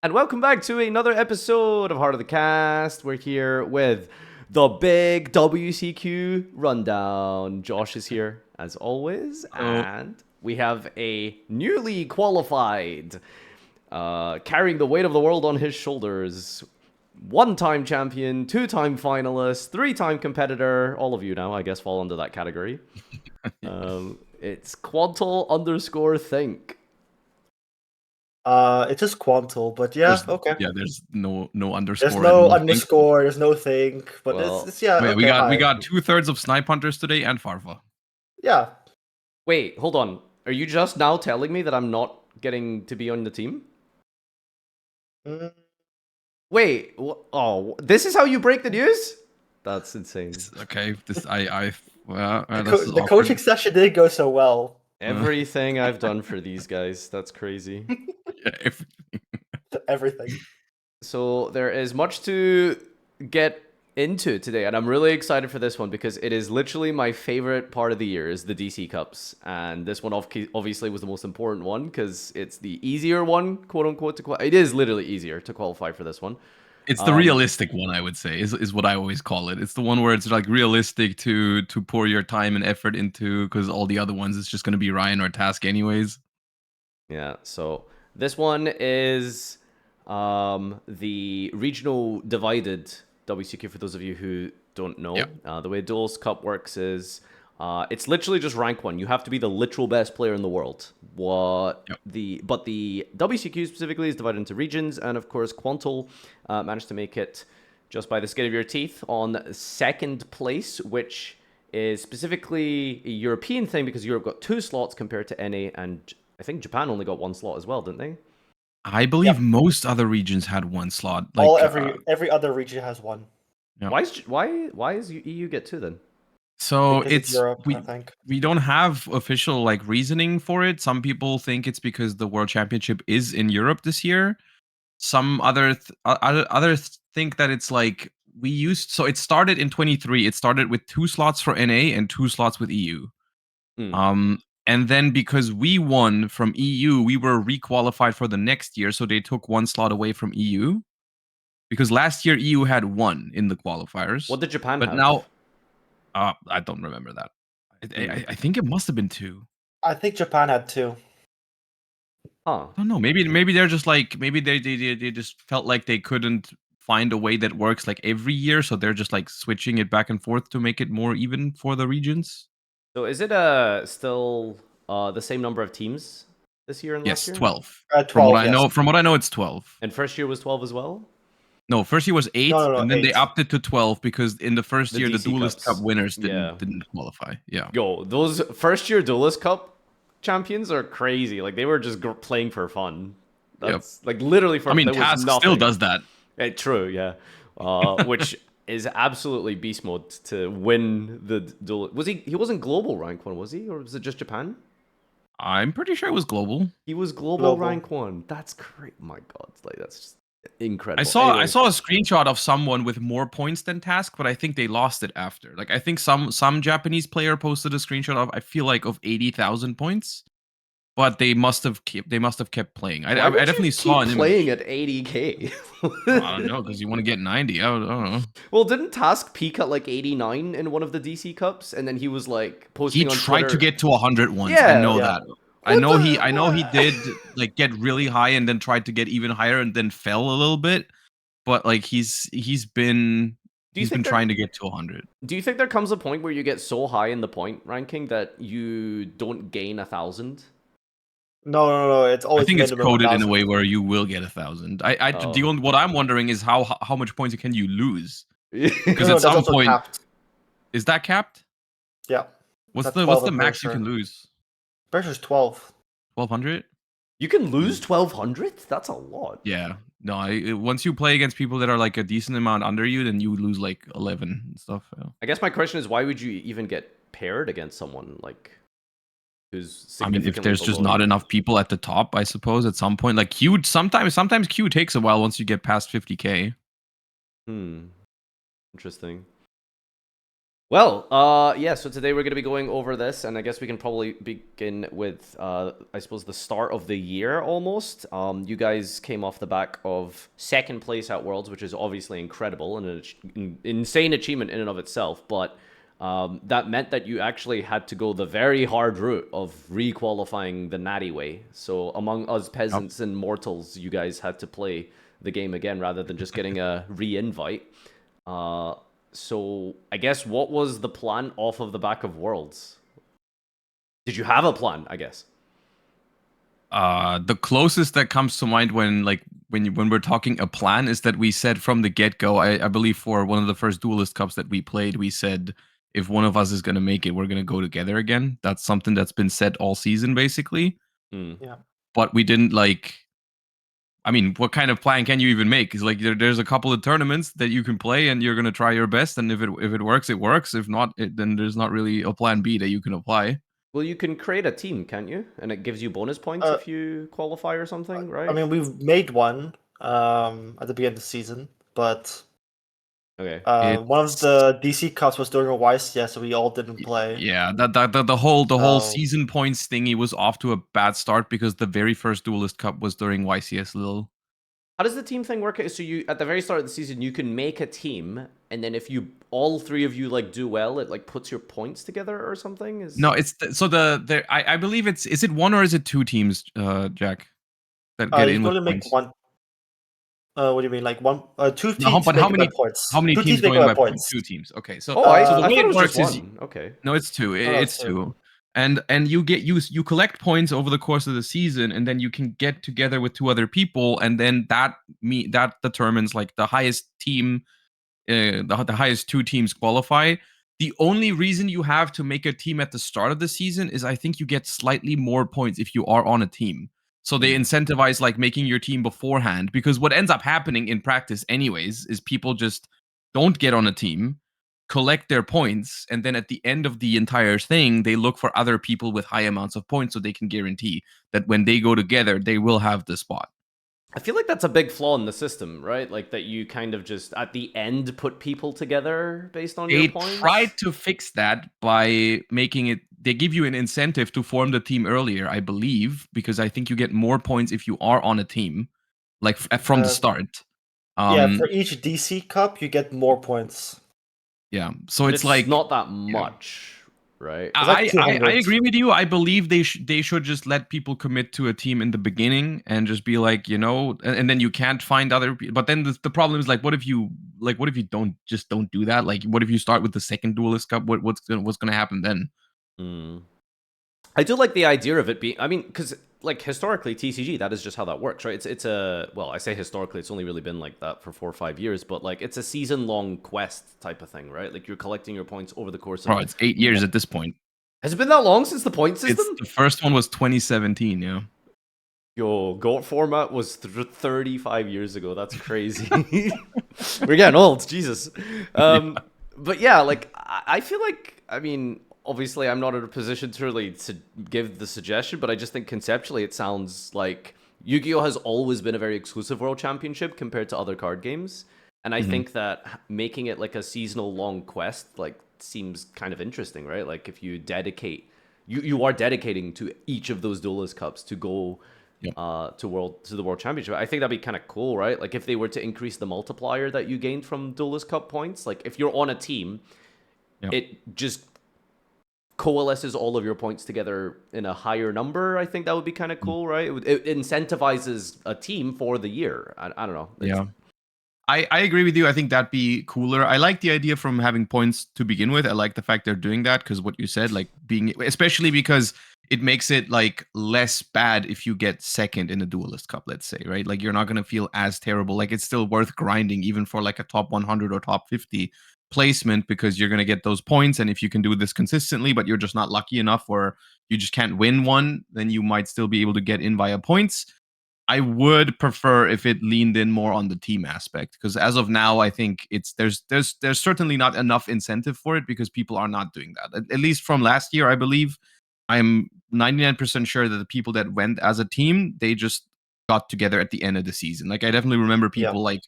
And welcome back to another episode of Heart of the Cast. We're here with the big WCQ rundown. Josh is here, as always, So and we have a newly qualified, carrying the weight of the world on his shoulders. One-time champion, two-time finalist, three-time competitor. All of you now, I guess, fall under that category. It's Quantal_Think. It's just Quantal, but yeah, there's okay. there's no There's underscore. no and no think. underscore, there's no think, but Well, it's yeah, Wait, okay, we hi. got 2/3 of Snipe Hunters today and Farva. Yeah. Wait, hold on. Are you just now telling me that I'm not getting to be on the team? Mm, Wait, oh, this is how you break the news? That's insane. Okay, this well, the this is the awkward. coaching session didn't go so well. Everything I've done for these guys, that's crazy. Yeah, Everything. So there is much to get into today, and I'm really excited for this one because it is literally my favorite part of the year is the DC Cups, and this one obviously was the most important one because it's the easier one, quote unquote. It is literally easier to qualify for this one. It's the realistic one, I would say, is what I always call it. It's the one where it's like realistic to pour your time and effort into, because all the other ones it's just gonna be Ryan or Task anyways. Yeah, so this one is the regional divided WCQ, for those of you who don't know. Yep. The way Duelist Cup works is it's literally just rank 1. You have to be the literal best player in the world. But the WCQ specifically is divided into regions, and of course Quantal managed to make it just by the skin of your teeth on second place, which is specifically a European thing because Europe got 2 slots compared to NA, and I think Japan only got 1 slot as well, didn't they? I believe most other regions had 1 slot. Every other region has one. Yeah. Why is EU get 2 then? So Because it's Europe, I think. we don't have official like reasoning for it. Some people think it's because the World Championship is in Europe this year. Some others think that it's like so it started in 23. It started with 2 slots for NA and 2 slots with EU. And then because we won from EU, we were requalified for the next year, so they took 1 slot away from EU. Because last year EU had 1 in the qualifiers. What did Japan have? But now I don't remember that. I think it must have been 2. I think Japan had 2. Huh. I don't know. Maybe they're just like maybe they just felt like they couldn't find a way that works like every year, so they're just like switching it back and forth to make it more even for the regions. So is it still the same number of teams this year and last Yes, year? 12. 12. From what I know, it's 12. And first year was 12 as well? No, first year was 8, No, and then 8. they upped it to 12 because in the first year the DC Duelist Cups. Cup winners didn't qualify. Yeah. Yo, those first year Duelist Cup champions are crazy. Like they were just playing for fun. That's like literally for. I mean, there was Task nothing. still does that. True, yeah. Which is absolutely beast mode to win the duel. Was he wasn't global rank 1, was he? Or was it just Japan? I'm pretty sure it was global. He was global rank 1. That's great. My god. Like that's just incredible. I saw a screenshot of someone with more points than Task, but I think they lost it after. Like I think some Japanese player posted a screenshot of I feel like of 80,000 points, but they must have kept playing. I definitely saw an playing at 80k. I don't know because you want to get 90. I don't know. Well, didn't Task peak at like 89 in one of the DC Cups, and then he was like posting. He on tried Twitter. to get to 100 once. Yeah, I know that. I know he What? did like get really high and then tried to get even higher and then fell a little bit. But like he's been trying to get to 100. Do you think there comes a point where you get so high in the point ranking that you don't gain 1,000? No. It's always. I think it's coded 1,000. in a way where you will get 1,000. What I'm wondering is how much points can you lose? Because at some point, capped. Is that capped? Yeah. What's the max you can lose? Pressure's 12. 1,200. You can lose 1,200? That's a lot. Yeah. No, once you play against people that are like a decent amount under you, then you lose like 11 and stuff. Yeah. I guess my question is, why would you even get paired against someone like who's? I mean, if there's just not enough people at the top, I suppose at some point, like Q, sometimes Q takes a while once you get past 50k. Interesting. Well, yeah, so today we're going to be going over this, and I guess we can probably begin with, I suppose, the start of the year almost. You guys came off the back of second place at Worlds, which is obviously incredible and an insane achievement in and of itself, but that meant that you actually had to go the very hard route of re-qualifying the natty way. So among us peasants and mortals, you guys had to play the game again rather than just getting a re-invite. So I guess what was the plan off of the back of Worlds? Did you have a plan, I guess? The closest that comes to mind when we're talking a plan is that we said from the get-go, I believe for one of the first Duelist Cups that we played, we said if one of us is going to make it, we're going to go together again. That's something that's been said all season, basically. Yeah. But we didn't I mean, what kind of plan can you even make? It's like there's a couple of tournaments that you can play, and you're gonna try your best. And if it works, it works. If not, then there's not really a plan B that you can apply. Well, you can create a team, can't you? And it gives you bonus points Uh, if you qualify or something, right? I mean, we've made one at the beginning of the season, but Okay. one of the DC Cups was during a YCS, so we all didn't play. Yeah, the whole So- season points thingy was off to a bad start because the very first Duelist Cup was during YCS Lille. How does the team thing work? So you at the very start of the season, you can make a team, and then if you all three of you like do well, it like puts your points together or something. No, it's I believe is it one or is it two teams, Jack, that get you in can with only make points? one. What do you mean? Like one, two teams No, but make how it many by points? how many Two teams make going it by points? two teams? Okay, so Oh, so the I way thought it it was just works is one. Okay. no, it's two. no, It's it's two. And you collect points over the course of the season, and then you can get together with two other people, and then that determines like the highest team, the highest two teams qualify. The only reason you have to make a team at the start of the season is I think you get slightly more points if you are on a team. So they incentivize like making your team beforehand, because what ends up happening in practice anyways is people just don't get on a team, collect their points, and then at the end of the entire thing, they look for other people with high amounts of points so they can guarantee that when they go together, they will have the spot. I feel like that's a big flaw in the system, right? Like that you kind of just at the end put people together based on your They points. tried to fix that by making it. They give you an incentive to form the team earlier, I believe, because I think you get more points if you are on a team, like from the start. Yeah, for each DC Cup, you get more points. Yeah, so But it's like not that much, right? like I 200. agree with you. I believe they should just let people commit to a team in the beginning and just be like, and then you can't find other people. But then the problem is like, what if you don't do that? Like, what if you start with the second Duelist Cup? What's gonna happen then? I do like the idea of it being. I mean, because like historically, TCG, that is just how that works, right? It's a well, I say historically, it's only really been like that for 4 or 5 years, but like it's a season-long quest type of thing, right? Like you're collecting your points over the course of. Oh, it's 8 years at this point. Has it been that long since the point system? The first one was 2017. Yeah. Yo, GOAT format was 35 years ago. That's crazy. We're getting old, Jesus. But yeah, like I feel like, I mean, obviously I'm not in a position to really to give the suggestion, but I just think conceptually it sounds like Yu-Gi-Oh has always been a very exclusive World Championship compared to other card games, and I think that making it like a seasonal long quest like seems kind of interesting, right? Like if you dedicate, you are dedicating to each of those Duelist Cups to go. To the World Championship. I think that'd be kind of cool, right? Like if they were to increase the multiplier that you gained from Duelist Cup points, like if you're on a team, it just coalesces all of your points together in a higher number. I think that would be kind of cool, right? It incentivizes a team for the year. I don't know. Yeah. I agree with you. I think that'd be cooler. I like the idea from having points to begin with. I like the fact they're doing that because what you said, like especially because it makes it like less bad if you get second in a Duelist Cup, let's say, right? Like you're not going to feel as terrible. Like it's still worth grinding even for like a top 100 or top 50 placement because you're going to get those points. And if you can do this consistently, but you're just not lucky enough or you just can't win one, then you might still be able to get in via points. I would prefer if it leaned in more on the team aspect because as of now, I think there's certainly not enough incentive for it because people are not doing that. At least from last year, I believe. I'm 99% sure that the people that went as a team, they just got together at the end of the season. Like I definitely remember people like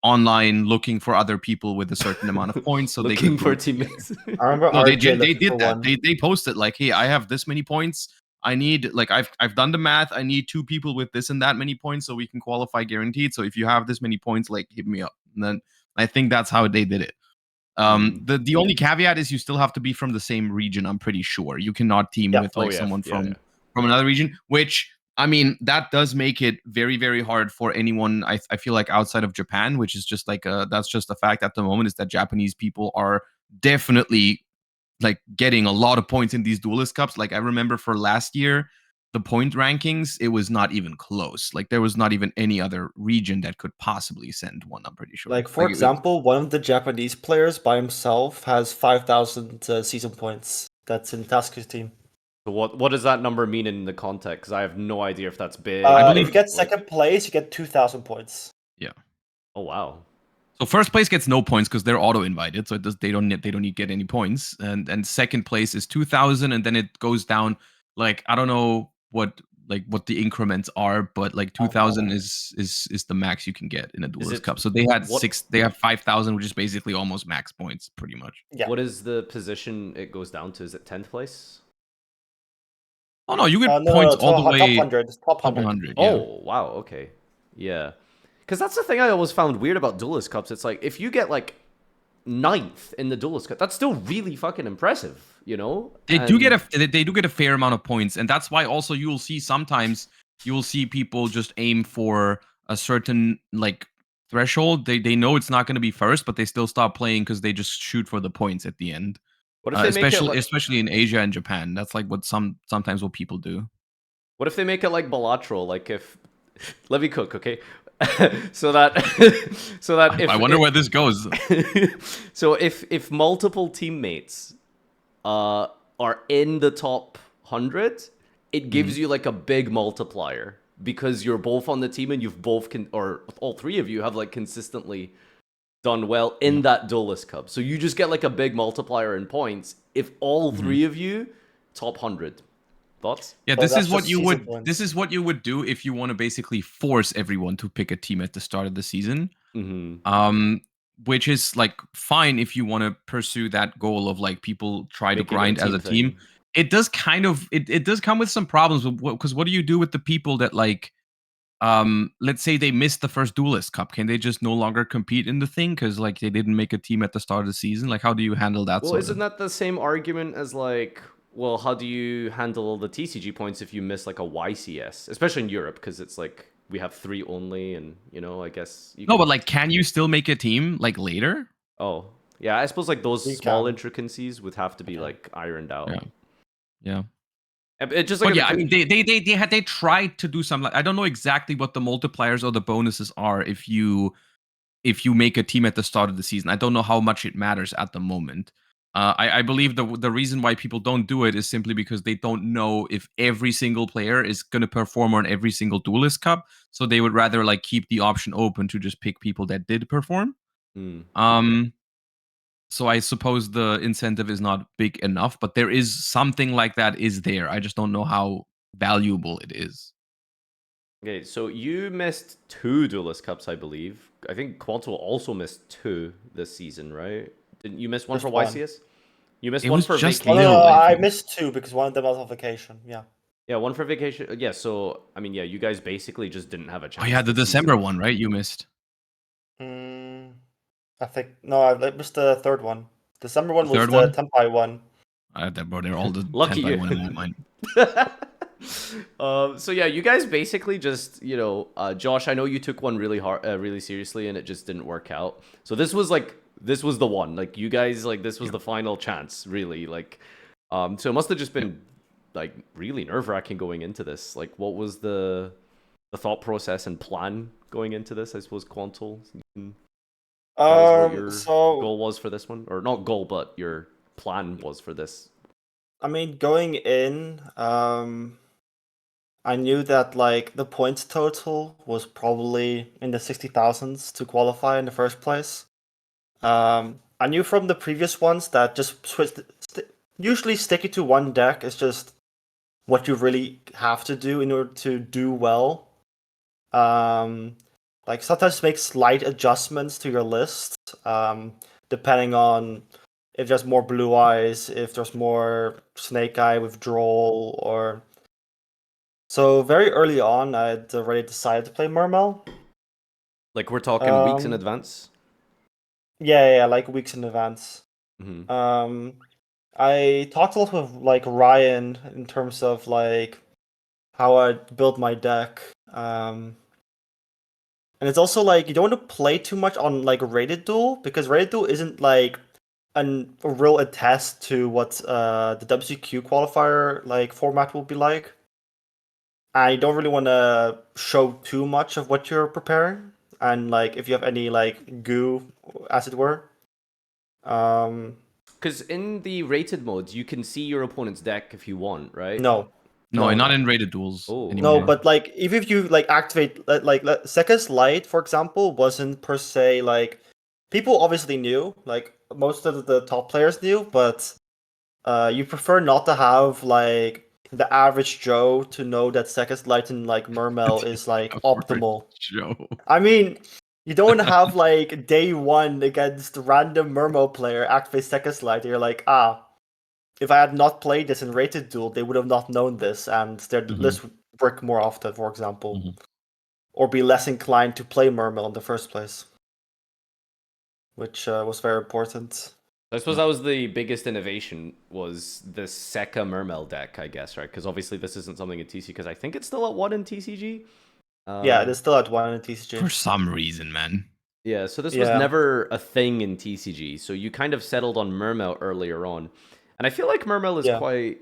online looking for other people with a certain amount of points so they Looking could for group together. teammates. I remember No, they RJ they looking did for that. one. They posted like, hey, I have this many points. I need like I've done the math. I need 2 people with this and that many points so we can qualify guaranteed. So if you have this many points, like hit me up. And then I think that's how they did it. The only caveat is you still have to be from the same region. I'm pretty sure you cannot team Yeah. with Oh, like yeah, someone yeah, yeah. from another region. Which I mean, that does make it very very hard for anyone. I feel like outside of Japan, which is just like that's just a fact at the moment, is that Japanese people are definitely like getting a lot of points in these Duelist Cups. Like I remember for last year, the point rankings, it was not even close. Like there was not even any other region that could possibly send one. I'm pretty sure. Like, for example, one of the Japanese players by himself has 5,000 season points. That's in Tasker's team. So what does that number mean in the context? Because I have no idea if that's big. I If believe- you get second place, you get 2,000 points. Yeah. Oh wow. So first place gets no points because they're auto invited, so they don't need to get any points. And second place is 2,000, and then it goes down. Like I don't know what the increments are, but like 2,000 is the max you can get in a Duelist Cup. So they had they have 5,000, which is basically almost max points, pretty much. Yeah. What is the position it goes down to? Is it 10th place? Oh no, you get No, points no, all the way top 100. 100. Yeah. Oh wow. Okay. Yeah. Because that's the thing I always found weird about Duelist Cups. It's like if you get like 9th in the Duelist Cup, that's still really fucking impressive, you know? They do get a fair amount of points, and that's why also you will see sometimes you will see people just aim for a certain like threshold. They know it's not going to be first, but they still stop playing because they just shoot for the points at the end. What if they make it like, especially in Asia and Japan, that's like what sometimes what people do. what if they make it like Balatro? Like if let me cook, okay? so that if I wonder where this goes. So if multiple teammates are in the top 100, it gives you like a big multiplier because you're both on the team and you've both or all three of you have like consistently done well in that Duelist Cup. So you just get like a big multiplier in points if all three of you top 100. Thoughts? Yeah, Oh, this that's is what just you season would points. this is what you would do if you want to basically force everyone to pick a team at the start of the season. Which is like fine if you want to pursue that goal of like people try to Making it a grind as a team. thing. It does kind of it does come with some problems because what do you do with the people that like let's say they missed the first Duelist Cup? Can they just no longer compete in the thing because like they didn't make a team at the start of the season? Like how do you handle that? Well, sort isn't of? that the same argument as like, well, how do you handle the TCG points if you miss like a YCS, especially in Europe because it's like we have 3 only, and you know, I guess you No, can... but like, can you still make a team like later? Oh, yeah, I suppose like those You small can. intricacies would have to be like ironed out. Yeah. It just like But yeah, I mean, they tried to do some. Like, I don't know exactly what the multipliers or the bonuses are if you make a team at the start of the season. I don't know how much it matters at the moment. I believe the reason why people don't do it is simply because they don't know if every single player is going to perform on every single Duelist Cup. So they would rather like keep the option open to just pick people that did perform. So I suppose the incentive is not big enough, but there is something like that is there. I just don't know how valuable it is. Okay, so you missed 2 Duelist Cups, I believe. I think Quanto also missed 2 this season, right? Didn't you miss one Just for one. YCS? You missed It one was for just vacation. No, Lil, I I think. missed 2 because one of them was on vacation. Yeah. Yeah, one for vacation. Yeah, so I mean, yeah, you guys basically just didn't have a chance. Oh yeah, the this December season. one, right? You missed. I think no, I missed the third one. December one The was third the one? Tenpai one. Bro, they're all the Lucky 10 by you. 1 in my mind. So yeah, you guys basically just, you know, Josh, I know you took one really hard, really seriously, and it just didn't work out. So this was the one. Like you guys, like this was the final chance, really. Like, so it must have just been like really nerve-wracking going into this. Like, what was the thought process and plan going into this? I suppose Quantal. Tell us what your goal was for this one, or not goal, but your plan was for this. I mean, going in, I knew that like the points total was probably in the 60,000s to qualify in the first place. I knew from the previous ones that just usually sticking to one deck is just what you really have to do in order to do well. like sometimes make slight adjustments to your list, depending on if there's more Blue Eyes, if there's more Snake Eye withdrawal, or so very early on, I'd already decided to play Mermail. Like we're talking weeks in advance. Yeah, like weeks in advance. Mm-hmm. I talked a lot with like Ryan in terms of like how I build my deck. And it's also like you don't want to play too much on like rated duel because rated duel isn't like a real attest to what the WCQ qualifier like format will be like. I don't really want to show too much of what you're preparing, and like if you have any like goo, as it were. Because in the rated modes, you can see your opponent's deck if you want, right? No, not in rated duels Oh. anymore. no, but like even if you like activate like Sekka's Light, for example, wasn't per se like people obviously knew, like most of the top players knew, but you prefer not to have like the average Joe to know that Sekka's Light and like Mermail is like optimal. Joe. I mean, you don't have like day one against random Mermail player activate Sekka's Light. You're like, if I had not played this in rated duel, they would have not known this, and their list would work more often, for example, or be less inclined to play Mermail in the first place, which was very important. I suppose that was the biggest innovation, was the Sekka Mermail deck, I guess, right? Because obviously this isn't something in TCG, because I think it's still at 1 in TCG. Yeah, it is still at 1 in TCG. For some reason, man. Yeah, so this was never a thing in TCG, so you kind of settled on Mermail earlier on. And I feel like Mermail is quite,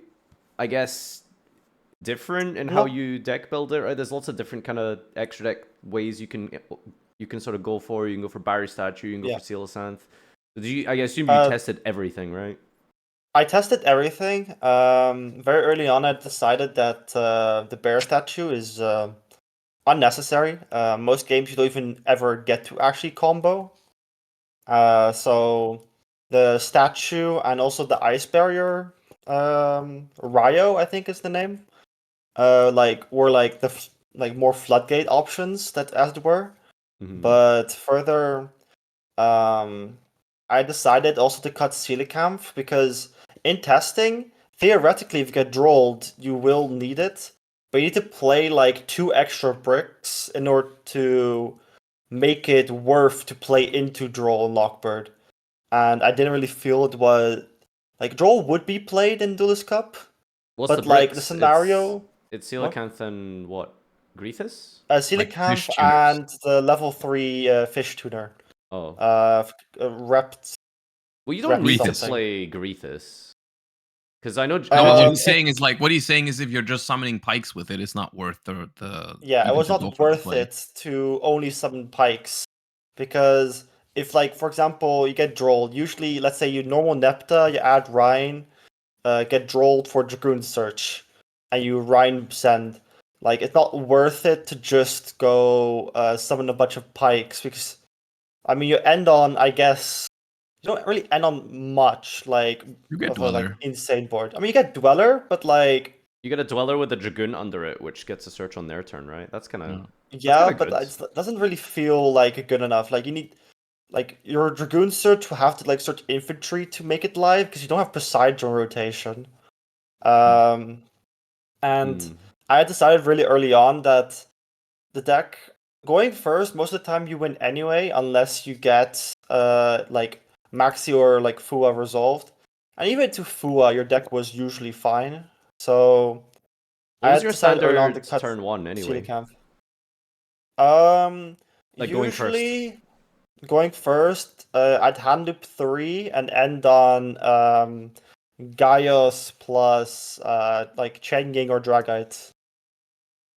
I guess, different in how you deck build it, right? There's lots of different kind of extra deck ways you can sort of go for. You can go for Barry Statue, you can go for Coelacanth. I assume you tested everything, right? I tested everything. Very early on, I decided that the bear statue is unnecessary. Most games you don't even ever get to actually combo. So the statue and also the ice barrier, Ryo, I think is the name. Were like the more floodgate options that as it were. But further, I decided also to cut Coelacanth because in testing, theoretically, if you get drolled, you will need it, but you need to play like 2 extra bricks in order to make it worth to play into Droll and Lockbird. And I didn't really feel it was like Droll would be played in Duelist Cup, What's but the like bricks? the scenario, It's Coelacanth and what? Grethus? Coelacanth and the level 3 fish tuner. Oh. Rept. Well, you don't need to play Grethus. Because I know. No, what he's saying is like, what he's saying is if you're just summoning pikes with it, it's not worth the. Yeah, it was not worth it to only summon pikes, because if like for example you get drolled, usually let's say you normal Nepta, you add Rhine, get drolled for Dragoon Search, and you Rhine send. Like it's not worth it to just go summon a bunch of pikes, because I mean you end on, I guess, you don't really end on much like you get of Dweller. a like insane board. I mean you get Dweller, but like you get a Dweller with a Dragoon under it, which gets a search on their turn, right? That's kind of but it doesn't really feel like good enough. Like you need like your Dragoon search will have to like search infantry to make it live because you don't have Poseidon rotation. And I decided really early on that the deck going first, most of the time you win anyway, unless you get like Maxi or like Fua resolved. And even to Fua, your deck was usually fine. So what was your standard turn 1 anyway? Like usually going first, I'd hand loop 3 and end on Gaius plus like Chenging or Dragite.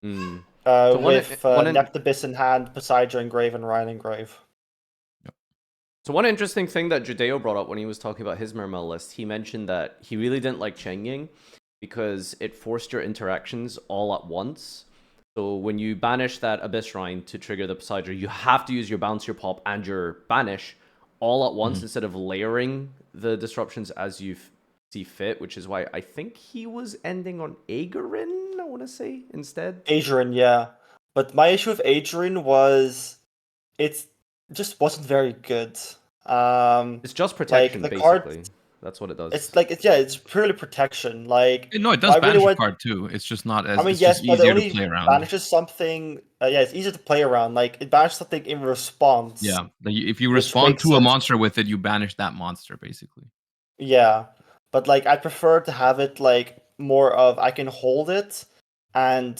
With Neptibus in hand, Poseidon Engrave, and Ryan Engrave. So one interesting thing that Judeo brought up when he was talking about his Mermail list, he mentioned that he really didn't like Chenging because it forced your interactions all at once. So when you banish that Abyss Shrine to trigger the Poseidon, you have to use your Bounce, your Pop, and your Banish all at once instead of layering the disruptions as you see fit, which is why I think he was ending on Aegerin, I want to say, instead. Aegerin, yeah. But my issue with Aegerin was it just wasn't very good. It's just protection, the card, basically. That's what it does. it's purely protection. Like, No, it I does really banish a want. card too. It's just not as. I mean, It's yes, just but it easier to only play around. banishes something. Yeah, it's easier to play around. Like, it banishes something in response. Yeah, if you which respond makes to a it monster with it, you banish that monster basically. Yeah, but like I prefer to have it like more of I can hold it, and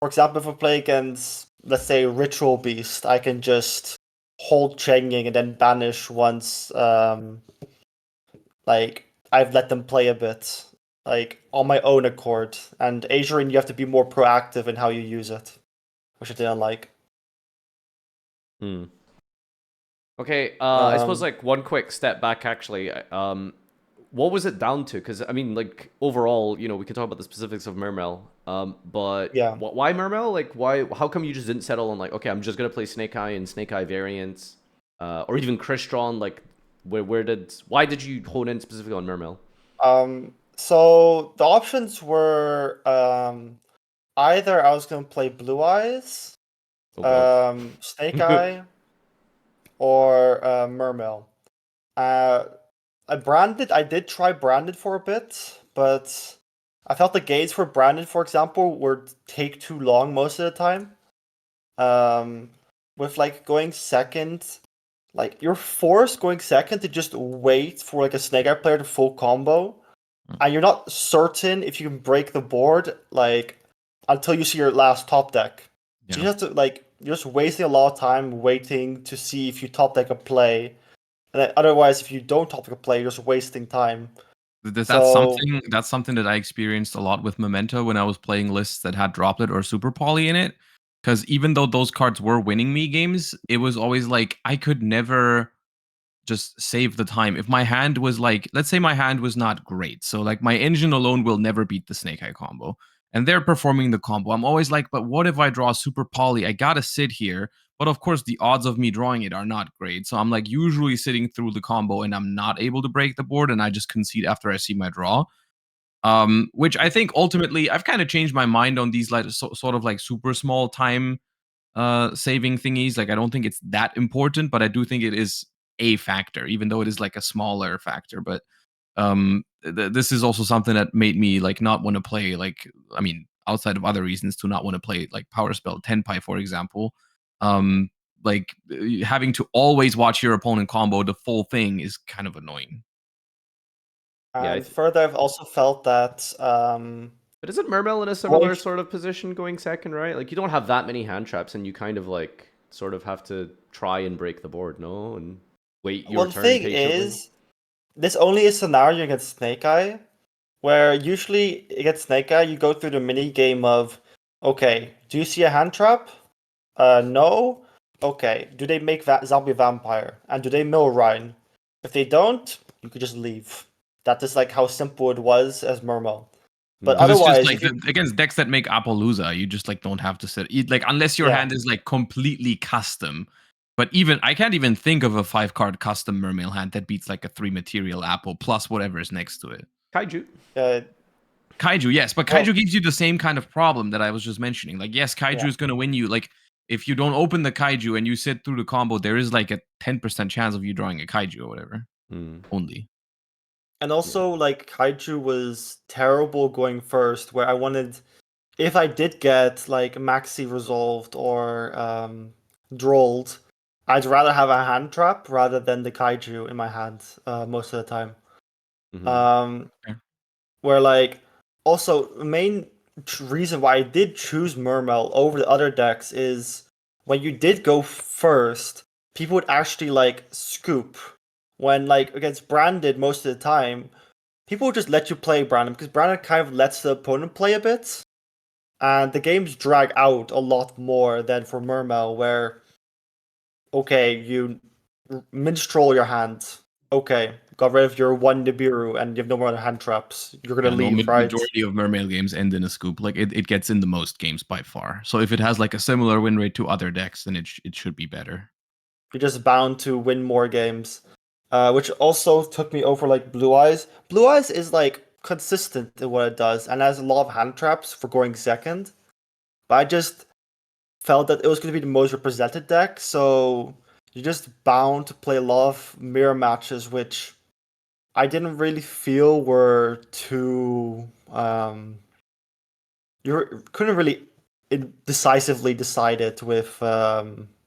for example, if I play against, let's say, Ritual Beast, I can just hold Changing and then banish once like I've let them play a bit, like on my own accord. And Azurine, you have to be more proactive in how you use it, which I didn't like. Hmm. Okay, I suppose like one quick step back actually. What was it down to? Because I mean, like overall, we could talk about the specifics of Mermail. But Yeah. why Mermail? Like, why? How come you just didn't settle on like, okay, I'm just gonna play Snake Eye and Snake Eye variants, or even Crystron? Like, why did you hone in specifically on Mermail? So the options were either I was gonna play Blue Eyes, Oh god. Snake Eye, or Mermail. Uh, I did try branded for a bit, but I felt the gates for branded, for example, would take too long most of the time. Um, with like going second, like you're forced going second to just wait for like a Snake Eye player to full combo, and you're not certain if you can break the board like until you see your last top deck. So you Yeah. have to like you're just wasting a lot of time waiting to see if you top deck a play. And then otherwise, if you don't top deck a play, you're just wasting time. That's So something that I experienced a lot with Memento when I was playing lists that had Droplet or Super Poly in it. Because even though those cards were winning me games, it was always like I could never just save the time. If my hand was like, let's say my hand was not great, so like my engine alone will never beat the Snake Eye combo, and they're performing the combo. I'm always like, but what if I draw Super Poly? I gotta sit here. But of course, the odds of me drawing it are not great. So I'm like usually sitting through the combo and I'm not able to break the board and I just concede after I see my draw. Which I think ultimately I've kind of changed my mind on these like sort of like super small time saving thingies. Like I don't think it's that important, but I do think it is a factor, even though it is like a smaller factor. But this is also something that made me like not want to play like I mean outside of other reasons to not want to play like Power Spell Tenpai, for example. Um, having to always watch your opponent combo the full thing is kind of annoying. Yeah, and further, I've also felt that but isn't Mermail in a going similar sort of position going second, right? Like you don't have that many hand traps, and you kind of like sort of have to try and break the board, no, and wait your well, the turn thing patiently. is, this only a scenario against Snake Eye, where usually against Snake Eye, you go through the mini game of, okay, do you see a hand trap? No. Okay. Do they make zombie vampire? And do they mill Rhine? If they don't, you could just leave. That is like how simple it was as Mermail. But Because it's just otherwise, like if you against decks that make Appaloosa, you just like don't have to sit like unless your yeah, hand is like completely custom. But even I can't even think of a 5 card custom Mermail hand that beats like a 3 material apple plus whatever is next to it. Kaiju. uh, Kaiju, yes, but well, Kaiju gives you the same kind of problem that I was just mentioning. Like, yes, Kaiju yeah. is going to win you. Like, if you don't open the Kaiju and you sit through the combo, there is like a 10% chance of you drawing a Kaiju or whatever. Hmm. Only. And Yeah. also like Kaiju was terrible going first, where I wanted if I did get like Maxi resolved or drolled, I'd rather have a hand trap rather than the Kaiju in my hand most of the time. Hmm. Um, Okay. where like also the main reason why I did choose Mermail over the other decks is when you did go first, people would actually like scoop. When like against Branded most of the time, people would just let you play Brandon because Brandon kind of lets the opponent play a bit. And the games drag out a lot more than for Mermail, where okay, you minstrel your hand. Okay, got rid of your one Nibiru and you have no more hand traps. You're gonna Yeah, no, leave, right? majority of Mermail games end in a scoop. Like, it gets in the most games by far. So if it has like a similar win rate to other decks, then it should be better. You're just bound to win more games. Which also took me over like Blue Eyes. Blue Eyes is like consistent in what it does and has a lot of hand traps for going second. But I just felt that it was going to be the most represented deck, so you're just bound to play a lot of mirror matches, which I didn't really feel were too. You couldn't really decisively decide it with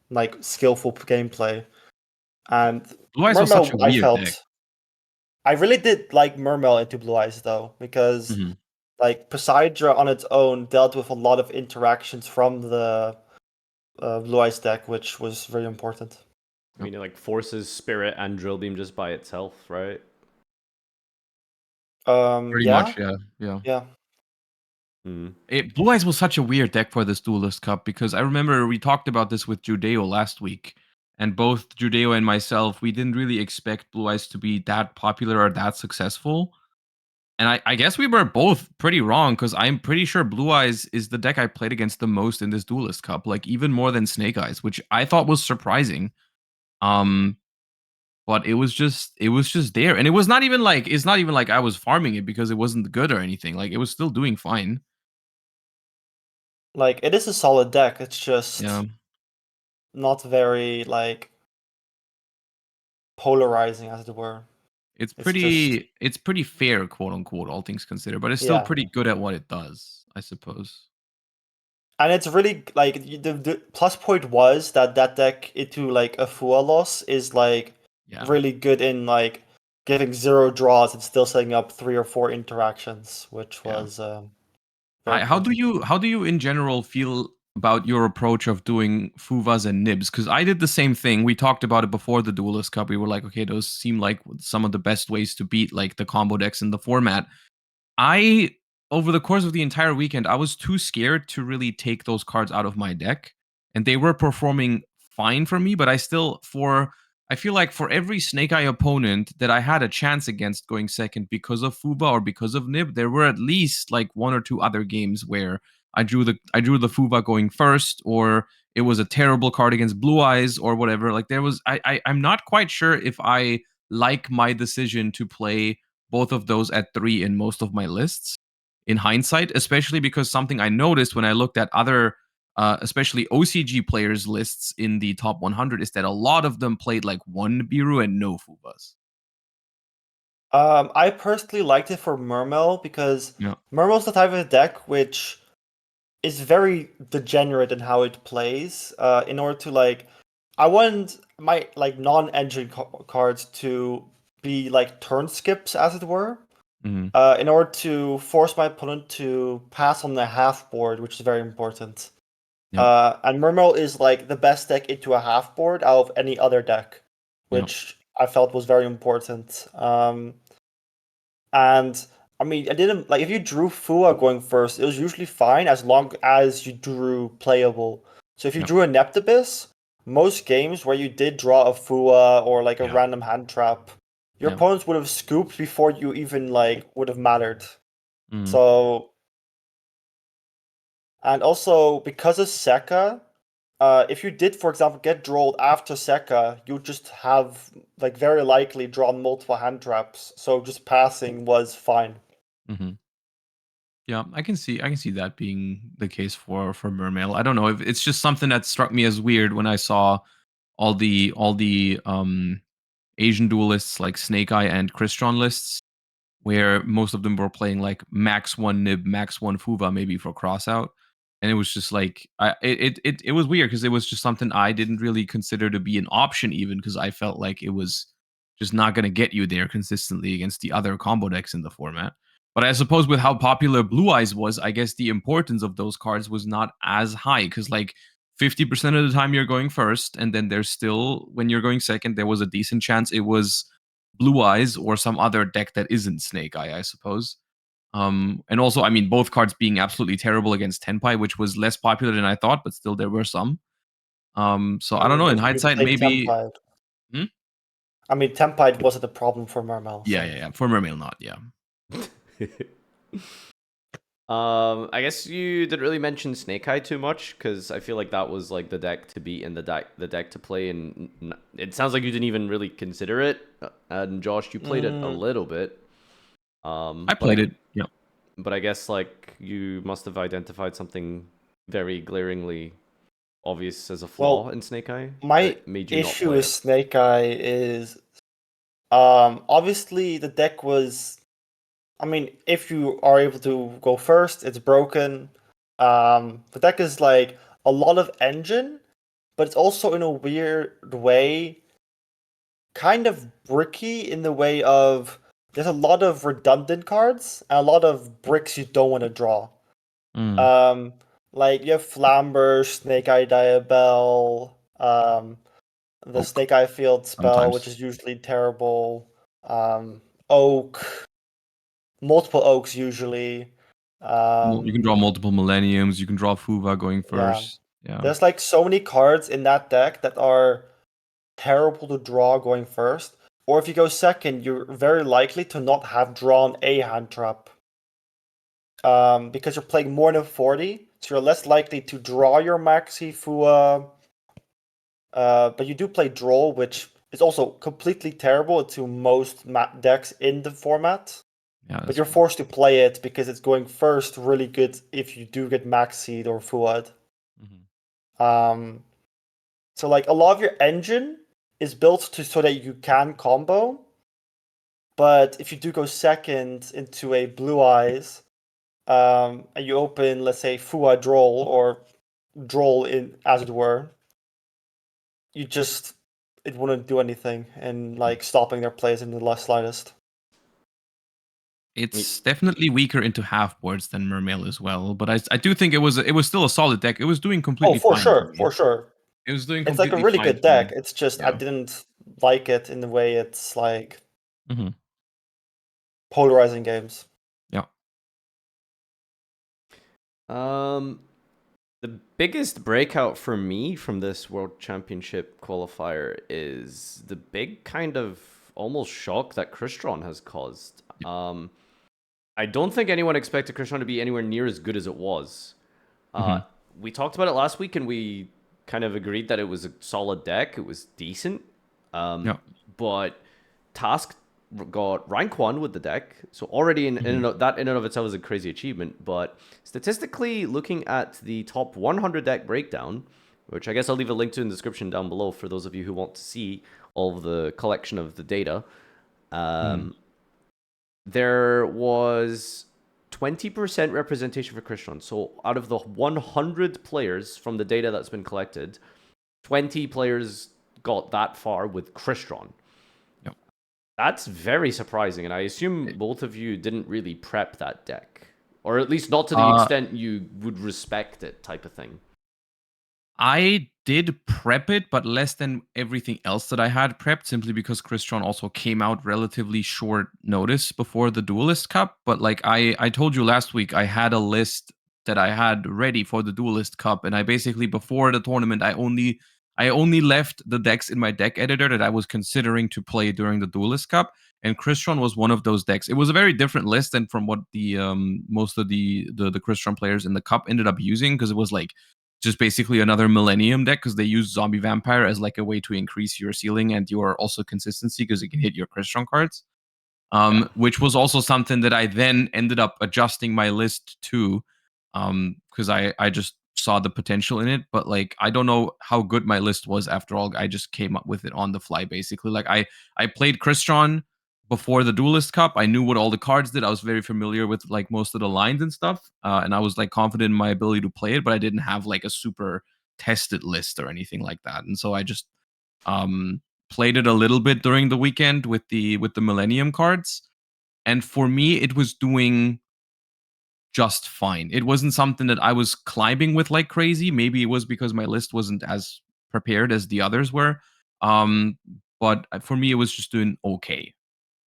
like skillful gameplay. And Blue Eyes was such a Mermail, I weird deck. felt I really did like Mermail into Blue Eyes though, because Mhm. like Poseidra on its own dealt with a lot of interactions from the Blue Eyes deck, which was very important. I mean, it like forces Spirit and Drill Beam just by itself, right? Pretty Yeah, much, yeah. yeah. Mm. Blue Eyes was such a weird deck for this Duelist Cup because I remember we talked about this with Judeo last week, and both Judeo and myself, we didn't really expect Blue Eyes to be that popular or that successful. And I guess we were both pretty wrong because I'm pretty sure Blue Eyes is the deck I played against the most in this Duelist Cup, like even more than Snake Eyes, which I thought was surprising. Um, but it was just there, and it's not even like I was farming it because it wasn't good or anything. Like it was still doing fine. Like it is a solid deck. It's Yeah. just not very like polarizing, as it were. It's It's just pretty fair, quote unquote, all things considered, but it's still yeah. pretty good at what it does, I suppose. And it's really like the plus point was that deck into like a Fua loss is like Yeah. really good in like giving 0 draws and still setting up 3 or 4 interactions, which Yeah. was very How do important. you in general feel about your approach of doing Fuvas and Nibs? Because I did the same thing. We talked about it before the Duelist Cup. We were like, okay, those seem like some of the best ways to beat like the combo decks in the format. I over the course of the entire weekend, I was too scared to really take those cards out of my deck, and they were performing fine for me. But I feel like for every Snake Eye opponent that I had a chance against going second because of Fuba or because of Nib, there were at least like one or two other games where I drew the Fuba going first, or it was a terrible card against Blue Eyes or whatever. Like there was I'm not quite sure if I like my decision to play both of those at 3 in most of my lists in hindsight, especially because something I noticed when I looked at other, especially OCG players' lists in the top 100 is that a lot of them played like one Biru and no Fubas. I personally liked it for Mermail because Yeah. Mermail's the type of deck which is very degenerate in how it plays. In order to like, I want my like non-engine cards to be like turn skips, as it were. Mhm. In order to force my opponent to pass on the half board, which is very important. Yep. And Mermail is like the best deck into a half board out of any other deck, Yep. which I felt was very important. And I mean, I didn't like if you drew Fua going first, it was usually fine as long as you drew playable. So if you Yep. drew a Neptibus, most games where you did draw a Fua or like a Yeah. random hand trap, your Yeah. opponents would have scooped before you even like would have mattered. Mhm. So and also because of Sekka, if you did, for example, get drolled after Sekka, you just have like very likely drawn multiple hand traps. So just passing was fine. Mhm. Yeah, I can see that being the case for Mermail. I don't know if it's just something that struck me as weird when I saw all the Asian duelists like Snake Eye and Crystron lists, where most of them were playing like max one Nib, max one Fuva, maybe for crossout. And it was just like it was weird because it was just something I didn't really consider to be an option, even because I felt like it was just not going to get you there consistently against the other combo decks in the format. But I suppose with how popular Blue Eyes was, I guess the importance of those cards was not as high because like 50% of the time you're going first, and then there's still when you're going second, there was a decent chance it was Blue Eyes or some other deck that isn't Snake Eye, I suppose. And also, I mean, both cards being absolutely terrible against Tenpai, which was less popular than I thought, but still there were some. So I I don't mean, know. In most people hindsight, played maybe. Tempide. Hmm? I mean, Tempide wasn't a problem for Mermail, Yeah, so. yeah, yeah. For Mermail, not. Yeah. I guess you didn't really mention Snake Eye too much because I feel like that was like the deck to beat and the deck to play, and it sounds like you didn't even really consider it. And Josh, you played it a Mm, little bit. I But played it. Yeah. I guess like you must have identified something very glaringly obvious as a flaw Well, in Snake Eye my that made you not issue play with it? Snake Eye is obviously the deck was, I mean, if you are able to go first, it's broken. The deck is like a lot of engine, but it's also in a weird way kind of bricky in the way of there's a lot of redundant cards and a lot of bricks you don't want to draw. Mm. Um, like you have Flamber, Snake Eye Diabell, the Oak, Snake Eye Field spell, which sometimes. is usually terrible. Oak, multiple oaks usually. You can draw multiple Millenniums. You can draw Fuva going Yeah, first. Yeah. there's like so many cards in that deck that are terrible to draw going first. Or if you go second, you're very likely to not have drawn a hand trap. Because you're playing more than 40, so you're less likely to draw your Maxi Fua. But you do play Droll, which is also completely terrible to most decks in the format. Yeah. But you're forced to play it because it's going first really good if you do get Maxied or Fuad. Mhm. So like a lot of your engine is built to so that you can combo. But if you do go second into a Blue Eyes, and you open, let's say, Fua Droll or Droll in as it were, you just it wouldn't do anything and like stopping their plays in the slightest. It's definitely weaker into half boards than Mermail as well, but I do think it was still a solid deck. It was doing Oh, completely fine for me. for sure. It was doing It's like a completely really fine good for me. deck. It's just I Yeah. didn't like it in the way it's like Hmm. polarizing games. Yeah. The biggest breakout for me from this World Championship qualifier is the big kind of almost shock that Crystron has caused. I don't think anyone expected Crystron to be anywhere near as good as it was. Mhm. We talked about it last week, and we kind of agreed that it was a solid deck. It was decent. Yeah. But Task got rank 1 with the deck, so already that in and of itself is a crazy achievement. But statistically, looking at the top 100 deck breakdown, which I guess I'll leave a link to in the description down below for those of you who want to see all of the collection of the data, Mm. there was 20% representation for Crystron. So out of the 100 players from the data that's been collected, 20 players got that far with Crystron. Yep. That's very surprising, and I assume both of you didn't really prep that deck. Or at least not to the extent you would respect it, type of thing. I did prep it, but less than everything else that I had prepped, simply because Crystron also came out relatively short notice before the Duelist Cup. But like I told you last week, I had a list that I had ready for the Duelist Cup, and I basically before the tournament, I only left the decks in my deck editor that I was considering to play during the Duelist Cup, and Crystron was one of those decks. It was a very different list than from what the most of the Crystron players in the cup ended up using, because it was like just basically another Millennium deck, because they use Zombie Vampire as like a way to increase your ceiling and your also consistency, because it can hit your Crystron cards. Which was also something that I then ended up adjusting my list to, because I just saw the potential in it. But like I don't know how good my list was after all. I just came up with it on the fly basically. Like I played Crystron before the Duelist Cup. I knew what all the cards did. I was very familiar with like most of the lines and stuff, and I was like confident in my ability to play it. But I didn't have like a super tested list or anything like that, and so I just um played it a little bit during the weekend with the Millennium cards, and for me it was doing just fine. It wasn't something that I was climbing with like crazy. Maybe it was because my list wasn't as prepared as the others were. Um, but for me, it was just doing okay,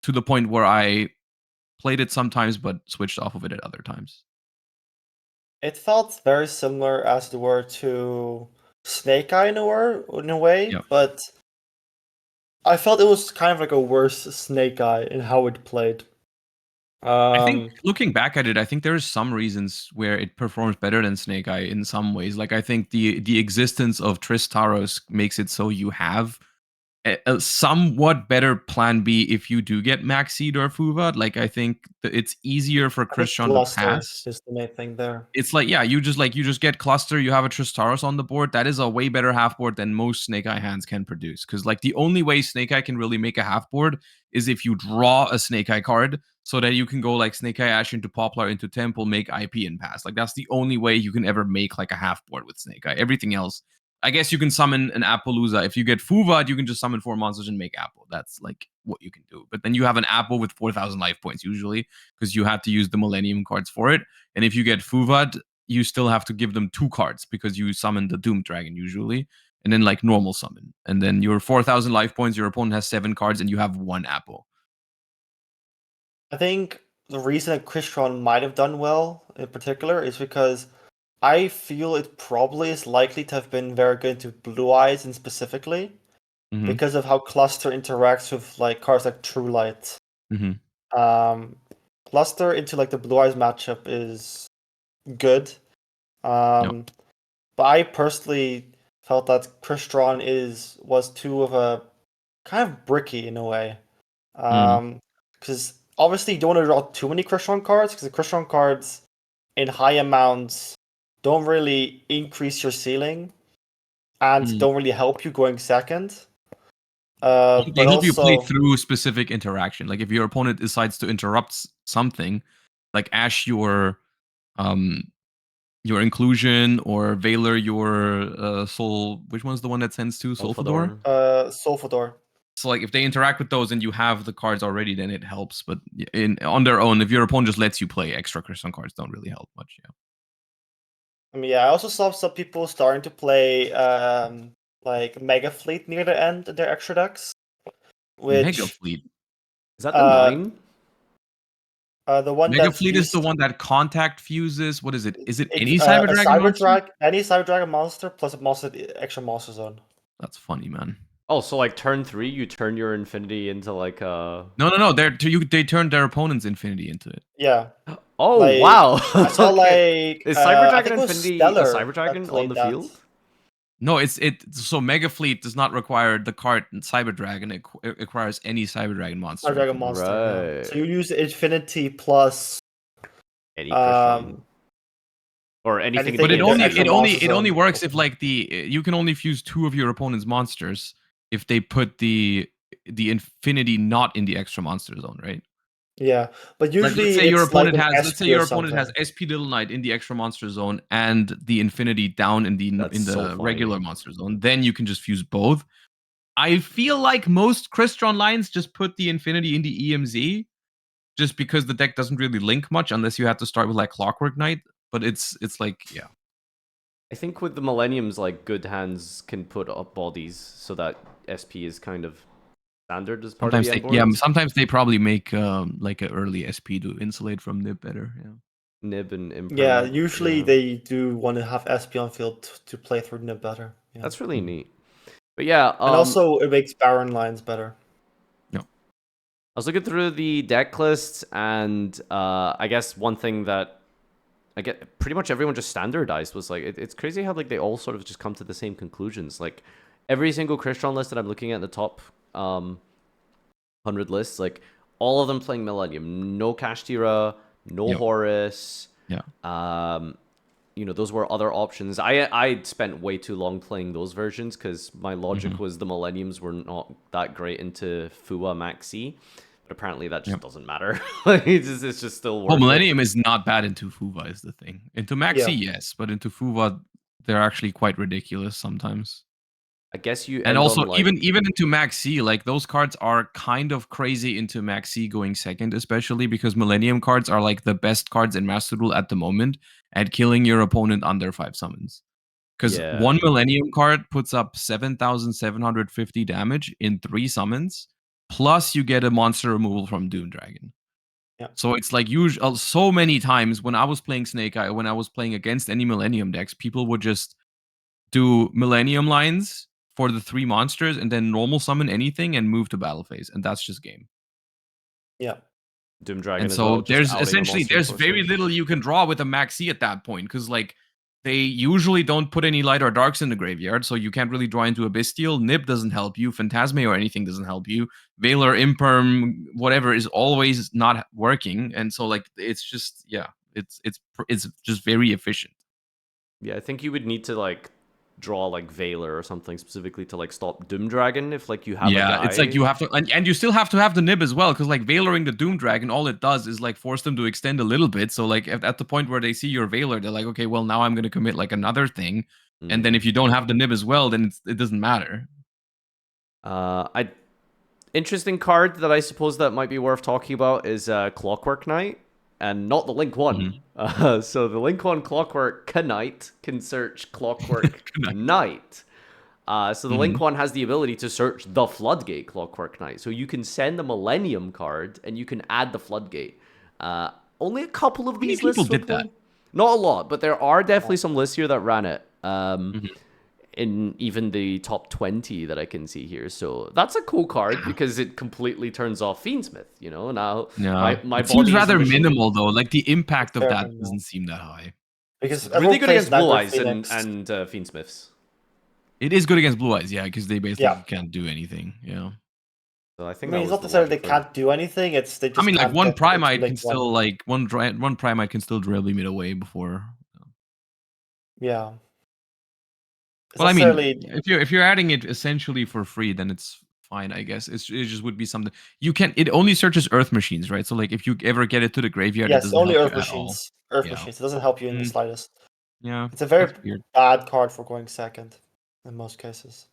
to the point where I played it sometimes, but switched off of it at other times. It felt very similar as it were to Snake Eye in a way, Yeah. but I felt it was kind of like a worse Snake Eye in how it played. I think looking back at it, I think there's some reasons where it performs better than Snake Eye in some ways. Like I think the existence of Tristaros makes it so you have a somewhat better plan B if you do get Maxied or Fuvad. Like, I think it's easier for I think Crystron to cluster pass. is the main thing there. It's like, yeah, you just get cluster, you have a Tristaros on the board. That is a way better half board than most Snake Eye hands can produce. Because like the only way Snake Eye can really make a half board is if you draw a Snake Eye card so that you can go like Snake Eye Ash into Poplar into Temple, make IP and pass. Like that's the only way you can ever make like a half board with Snake Eye. Everything else, I guess you can summon an Appaloosa. If you get Fuvad, you can just summon 4 monsters and make Apple. That's like what you can do. But then you have an Apple with 4,000 life points usually because you have to use the Millennium cards for it. And if you get Fuvad, you still have to give them 2 cards because you summon the Doom Dragon usually, and then like normal summon. And then your 4,000 life points, your opponent has 7 cards, and you have 1 Apple. I think the reason that Crystron might have done well in particular is because I feel it probably is likely to have been very good into Blue Eyes and specifically because of how Cluster interacts with like cards like True Light. Cluster into like the Blue Eyes matchup is good. But I personally felt that Crystron was too of a kind of bricky in a way. Because obviously you don't want to draw too many Crystron cards, because the Crystron cards in high amounts don't really increase your ceiling and don't really help you going second. They help you play through specific interaction. Like if your opponent decides to interrupt something, like Ash your inclusion or Valor your soul. Which one's the one that sends to Solfador? Solfador. So like if they interact with those and you have the cards already, then it helps. But on their own, if your opponent just lets you play, extra Crystron cards don't really help much. Yeah. I mean, yeah, I also saw some people starting to play like Mega Fleet near the end of their extra decks. Which Mega Fleet? Is that the 9? The one Mega Fleet is the one that contact fuses. What is it? Is it any Cyber Cyber Dragon? Any Cyber Dragon monster plus a monster extra monster zone. That's funny, man. Oh, so like turn 3, you turn your Infinity into like a... No. They turn their opponent's Infinity into it. Yeah. Oh, like, wow. I saw like... Is Cyber Dragon Infinity a Cyber Dragon on the field? No, so Mega Fleet does not require the card Cyber Dragon. It requires any Cyber Dragon monster. Cyber Dragon monster. Right. Yeah. So you use Infinity plus any Crystron. Or anything. But it only works if like you can only fuse 2 of your opponent's monsters if they put the Infinity not in the extra monster zone, right? Yeah, but usually let's say your opponent has SP Little Knight in the extra monster zone and the Infinity down in the regular monster zone. Then you can just fuse both. I feel like most Crystron lines just put the Infinity in the EMZ, just because the deck doesn't really link much unless you have to start with like Clockwork Knight. But it's like, yeah. I think with the Millenniums, like good hands can put up bodies so that SP is kind of standard as part of the end board. Yeah, sometimes they probably make like an early SP to insulate from Nib better. Yeah. Nib and Impermanent. Yeah, usually they do want to have SP on field to play through Nib better. Yeah. That's really neat. But yeah, and also it makes Baron lines better. No. I was looking through the deck lists, and I guess one thing that I get pretty much everyone just standardized was like it's crazy how like they all sort of just come to the same conclusions. Like every single Crystron list that I'm looking at in the top 100 lists, like all of them playing Millennium, no Kashtira, no Horus. Yeah. Those were other options. I spent way too long playing those versions because my logic was the Millenniums were not that great into Fua Maxi. But apparently that just doesn't matter. it's just still worth Millennium is not bad into Fuva is the thing. Into Maxi, yes, but into Fuva, they're actually quite ridiculous sometimes. I guess you and also even into Maxi, like those cards are kind of crazy into Maxi going second, especially because Millennium cards are like the best cards in Master Duel at the moment at killing your opponent under 5 summons. Because one Millennium card puts up 7,750 damage in 3 summons. Plus, you get a monster removal from Doom Dragon. Yeah. So it's like so many times when I was playing Snake Eye, when I was playing against any Millennium decks, people would just do Millennium lines for the 3 monsters and then normal summon anything and move to battle phase, and that's just game. Yeah. Doom Dragon. And so there's very little you can draw with a Maxi at that point, because like they usually don't put any light or darks in the graveyard, so you can't really draw into a Bestial. Nib doesn't help you. Phantasme or anything doesn't help you. Veiler, Imperm, whatever is always not working, and so like it's just it's just very efficient. Yeah, I think you would need to like draw like Veiler or something specifically to like stop Doom Dragon if like you have a guy. It's like you have to, and you still have to have the nib as well, because like Veilering the Doom Dragon, all it does is like force them to extend a little bit. So like at the point where they see your Veiler, they're like, okay, well now I'm going to commit like another thing, and then if you don't have the nib as well, then it doesn't matter. Interesting card that I suppose that might be worth talking about is Clockwork Knight, and not the Link one. So the Link one Clockwork Knight can search Clockwork Knight. So the Link one has the ability to search the Floodgate Clockwork Knight. So you can send the Millennium card and you can add the Floodgate. Only a couple of these lists did that. Not a lot, but there are definitely some lists here that ran it. In even the top 20 that I can see here. So that's a cool card because it completely turns off Fiendsmith, you know? Now my it body seems is rather machine. minimal though. Like the impact of that doesn't seem that high. Because It's really good against Blue Eyes Phoenix. and Fiendsmiths. It is good against Blue Eyes, yeah, because they basically can't do anything. Yeah. So I think it's not necessarily they can't do anything. It's they just. I mean, like can't one get Primite into can still like one Primite can still drill beam it away before. Yeah. It's Well, I mean, if you're adding it essentially for free, then it's fine, I guess. It just would be something you can. It only searches Earth machines, right? So like, if you ever get it to the graveyard, it yes, doesn't only help Earth you at all. machines. Earth machines. It doesn't help you in the slightest. Yeah, it's a very that's weird. bad card for going second in most cases.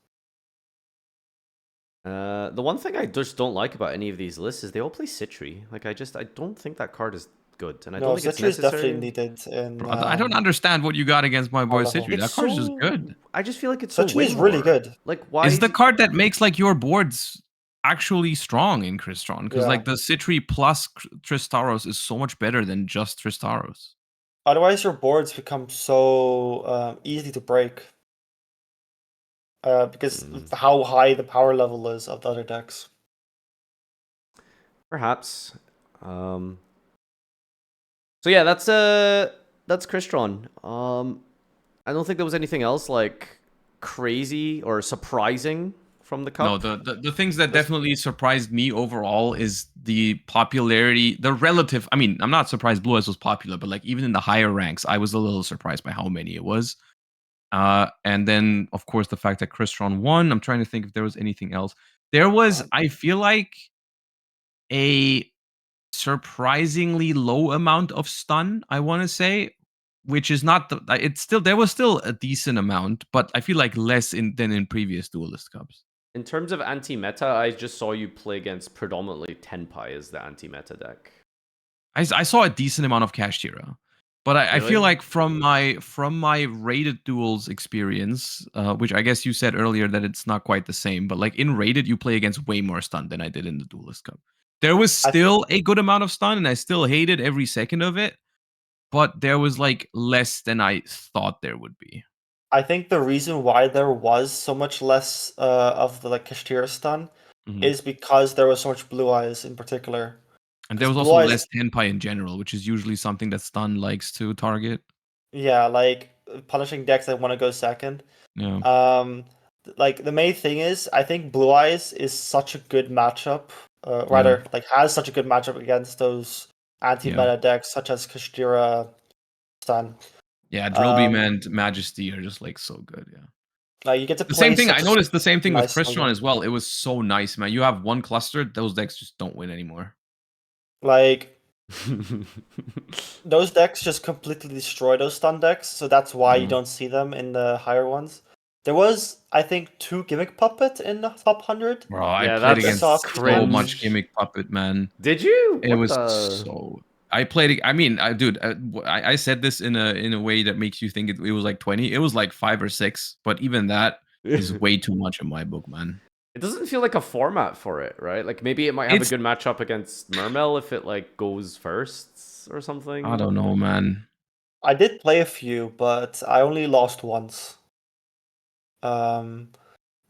The one thing I just don't like about any of these lists is they all play Citri. Like I don't think that card is good, and I don't think it's Citri is necessary. definitely needed. In, I don't understand what you got against my boy Citri. That card's just good. I just feel like it's so Citri is really good. Like why? It's the card that makes like your boards actually strong in Crystron, because like the Citri plus Tristaros is so much better than just Tristaros. Otherwise, your boards become so easy to break. Because how high the power level is of the other decks. Perhaps. So yeah, that's Crystron. I don't think there was anything else like crazy or surprising from the cup. No, the things that definitely surprised me overall is the popularity, the relative. I mean, I'm not surprised Blue Eyes was popular, but like even in the higher ranks, I was a little surprised by how many it was. And then of course the fact that Crystron won. I'm trying to think if there was anything else. There was, I feel like, a surprisingly low amount of stun, I want to say, which is not there was still a decent amount, but I feel like less than in previous Duelist Cups. In terms of anti-meta, I just saw you play against predominantly Tenpai as the anti-meta deck. I saw a decent amount of Kashtira, but I feel like from my rated duels experience, which I guess you said earlier that it's not quite the same, but like in rated you play against way more stun than I did in the Duelist Cup. There was still a good amount of stun, and I still hated every second of it, but there was like less than I thought there would be. I think the reason why there was so much less of the like Kashtira stun is because there was so much Blue Eyes in particular. And there was also less Tenpai in general, which is usually something that stun likes to target. Yeah, like punishing decks that want to go second. Yeah. Like the main thing is, I think Blue Eyes is such a good matchup. Like has such a good matchup against those anti-meta decks such as Kashtira, Stun. Yeah, Drill Beam and Majesty are just like so good. Yeah. Like you get to the same thing. I noticed the same thing with Crystron as well. It was so nice, man. You have one cluster, those decks just don't win anymore. Like those decks just completely destroy those stun decks, so that's why you don't see them in the higher ones. There was, I think, 2 Gimmick Puppet in the top 100. Bro, I played against so much Gimmick Puppet, man. Did you? It was so... I played... I mean, dude, I said this in a way that makes you think it was like 20. It was like 5 or 6, but even that is way too much in my book, man. It doesn't feel like a format for it, right? Like maybe it might have a good matchup against Mermail if it like goes first or something. I don't know, man. I did play a few, but I only lost once.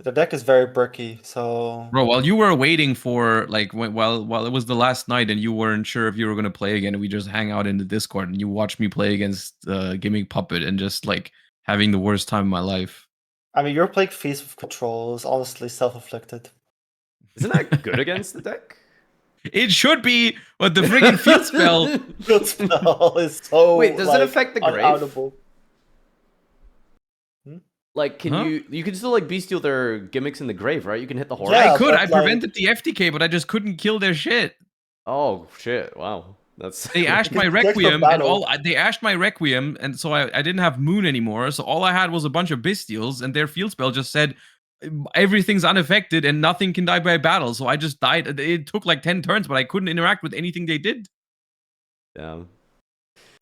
The deck is very bricky, so Bro, while you were waiting for like while it was the last night and you weren't sure if you were gonna play again, we just hang out in the Discord and you watch me play against Gimmick Puppet and just like having the worst time of my life. I mean, your playing Feast of Control is honestly self-inflicted. Isn't that good against the deck? It should be, but the friggin' field spell. Field spell is so. Wait, does it affect the grave? unoutable. Like, can Huh? you can still like bestial their gimmicks in the grave, right? You can hit the horror. Yeah, I could. but, I like- prevented the FTK, but I just couldn't kill their shit. Oh shit! Wow, that's They ashed my Because the deck's not Requiem, and battle. they ashed my Requiem, and so I didn't have Moon anymore. So all I had was a bunch of Bestials, and their field spell just said everything's unaffected and nothing can die by battle. So I just died. It took like 10 turns, but I couldn't interact with anything they did. yeah.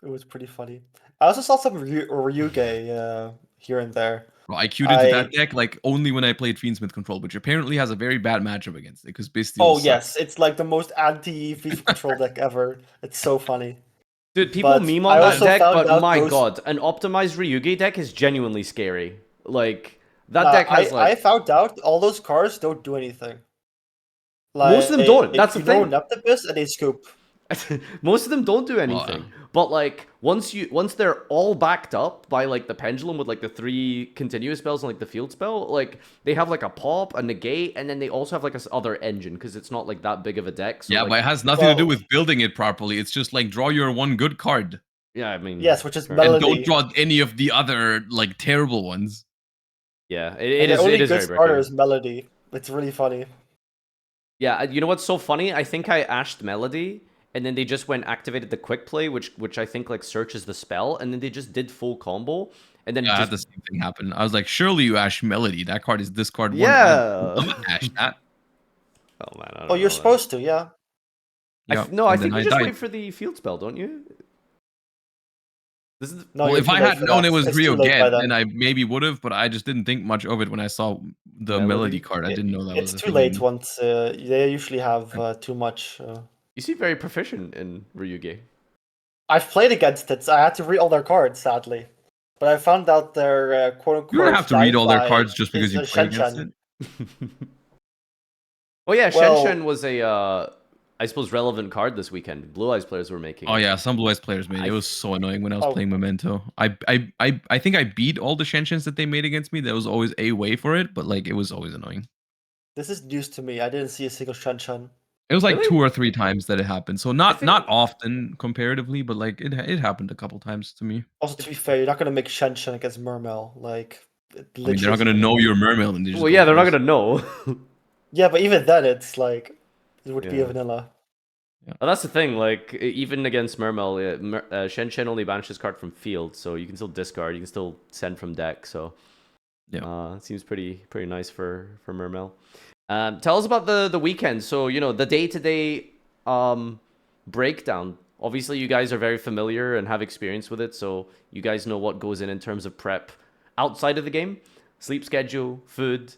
It was pretty funny. I also saw some Ryuge here and there. Bro, I queued into that deck like only when I played Fiendsmith Control, which apparently has a very bad matchup against it because Bestials. Oh suck. yes, it's like the most anti-Feast of Control deck ever. It's so funny. Dude, people But meme I on that also deck, found but out my those- god, an optimized Ryugi deck is genuinely scary. Like that Nah, deck has I like found out all those cards don't do anything. Most of them don't, that's the you know thing. Neptibus and they scoop. most of them don't do anything. But like once they're all backed up by like the pendulum with like the 3 continuous spells and like the field spell, like they have like a pop, a negate, and then they also have like this other engine because it's not like that big of a deck. So, Yeah, like, but it has nothing to do well- with building it properly. It's just like draw your one good card yeah, I mean Yes, which is fair. Melody. and don't draw any of the other like terrible ones. Yeah, And it the is only it is good very starter bricky. is Melody. It's really funny. Yeah, you know what's so funny? I think I ashed Melody, and then they just went activated the quick play, which I think like searches the spell, and then they just did full combo, and then Yeah, I had the just same thing happen. I was like, surely you ash Melody. That card is discard one. Yeah. I'm gonna ash that. oh man, I don't Oh, know, you're man. supposed to, yeah. No, I and think then you just died. wait for the field spell, don't you? This is No, Well, you're if too I late had for known that. it was It's Rio too late by Get, then. then I maybe would have, but I just didn't think much of it when I saw the Melody card. I didn't know that It's was a too thing. late once they usually have too much. you seem very proficient in Ryugi. I've played against it. So I had to read all their cards, sadly. But I found out their quote unquote. You don't have to read all their cards just because you play against Shen-Shen. it. Oh yeah, Well- Shen was a I suppose relevant card this weekend. Blue Eyes players were making. Oh yeah, some Blue Eyes players made it. It was so annoying when I was Oh. playing Memento. I think I beat all the Shenshins that they made against me. There was always a way for it, but like it was always annoying. This is news to me. I didn't see a single Shen-Shen. It was like Really? 2 or 3 times that it happened. So not think- not often comparatively, but like it happened a couple times to me. Also, to be fair, you're not gonna make Shen-Shen against Mermail. Like, I mean, they're not gonna know your Mermail, and they just Well, go yeah, they're not first. gonna know. Yeah, but even then, it's like it would be Yeah. a vanilla. Well, that's the thing. Like even against Mermail, Shen Shen only banishes card from field, so you can still discard. You can still send from deck. So Yeah. it seems pretty nice for Mermail. Tell us about the weekend. So the day-to-day breakdown. Obviously, you guys are very familiar and have experience with it, so you guys know what goes in terms of prep outside of the game, sleep schedule, food,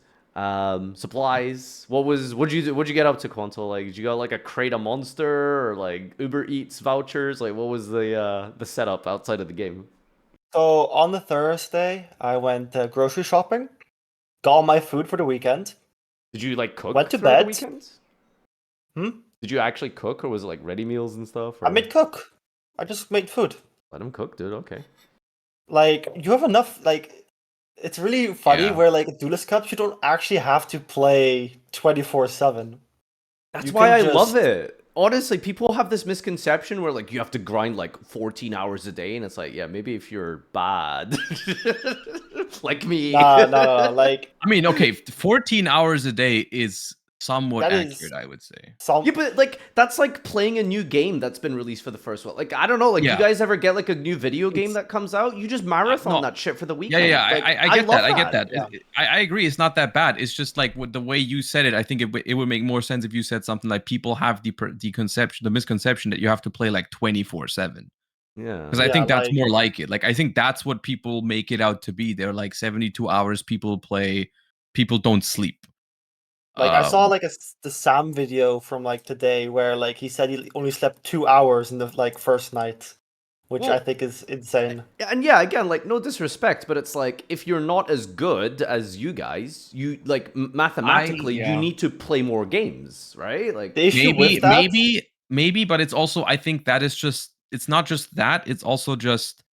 supplies. What'd you get up to, Quanto? Like, did you got like a crate of Monster or like Uber Eats vouchers? Like, what was the setup outside of the game? So on the Thursday, I went grocery shopping, got all my food for the weekend. Did you like cook Went to throughout the bed. weekends? Hmm? Did you actually cook, or was it like ready meals and stuff? Or... I made cook. I just made food. Let him cook, dude. Okay. Like, you have enough. Like, it's really funny Yeah. where like Duelist Cups, you don't actually have to play 24/7. That's You why I can love just- it. Honestly, people have this misconception where like you have to grind like 14 hours a day, and it's like, yeah, maybe if you're bad, like me. No. Like, I mean, okay, 14 hours a day is somewhat That is- accurate, I would say. some Yeah, but like that's like playing a new game that's been released for the first one. Like I don't know, like Yeah. you guys ever get like a new video game that comes out? You just marathon no. that shit for the Yeah, weekend. yeah, Like, I get love that. I get that. yeah. I agree. It's not that bad. It's just like with the way you said it. I think it would make more sense if you said something like people have the misconception that you have to play like 24/7. Yeah. Because I Yeah, think that's like- more like it. Like I think that's what people make it out to be. They're like 72 hours. People play. People don't sleep. Like, I saw Um, like the Sam video from like today where like he said he only slept 2 hours in the like first night, which Well, I think is insane. And yeah, again, like no disrespect, but it's like if you're not as good as you guys, you like mathematically you yeah. need to play more games, right? Like The issue with that, Maybe, but it's also, I think that is just, it's not just that, it's also just,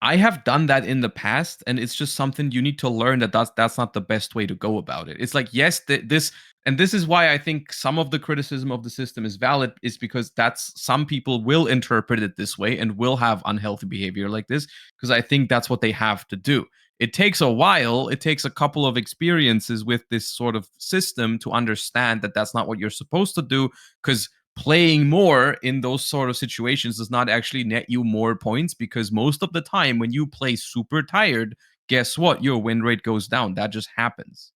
I have done that in the past, and it's just something you need to learn that that's not the best way to go about it. It's like, yes, this is why I think some of the criticism of the system is valid, is because that's, some people will interpret it this way and will have unhealthy behavior like this, because I think that's what they have to do. It takes a while, it takes a couple of experiences with this sort of system to understand that that's not what you're supposed to do, because playing more in those sort of situations does not actually net you more points, because most of the time when you play super tired, guess what? Your win rate goes down. That just happens.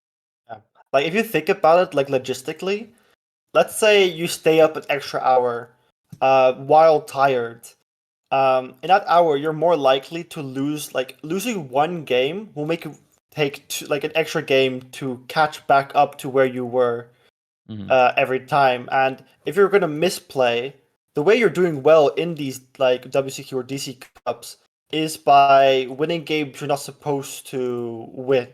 yeah. Like if you think about it, like logistically, let's say you stay up an extra hour, while tired. In that hour, you're more likely to lose. Like losing one game will make you take like an extra game to catch back up to where you were every time. And if you're gonna misplay, the way you're doing well in these like WCQ or DC cups is by winning games you're not supposed to win.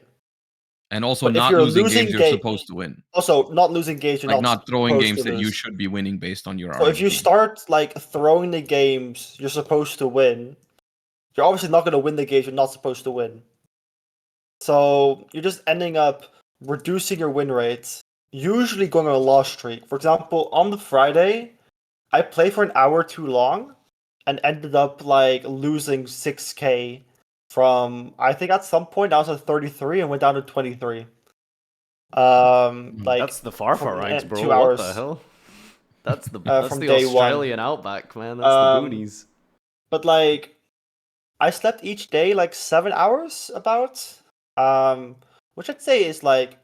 And also But if not you're losing games losing you're supposed to win. also not losing games you're Like not not throwing supposed games to that you lose. should be winning based on your So if you RNG. start like throwing the games you're supposed to win, you're obviously not going to win the games you're not supposed to win. So you're just ending up reducing your win rates, usually going on a loss streak. For example, on the Friday, I played for an hour too long and ended up like losing 6k from, I think at some point I was at 33 and went down to 23. Like that's the far from ranks, bro. 2 What the hours hell? That's from the day one. Australian outback, man. That's the boonies. But like I slept each day like 7 hours about, which I'd say is like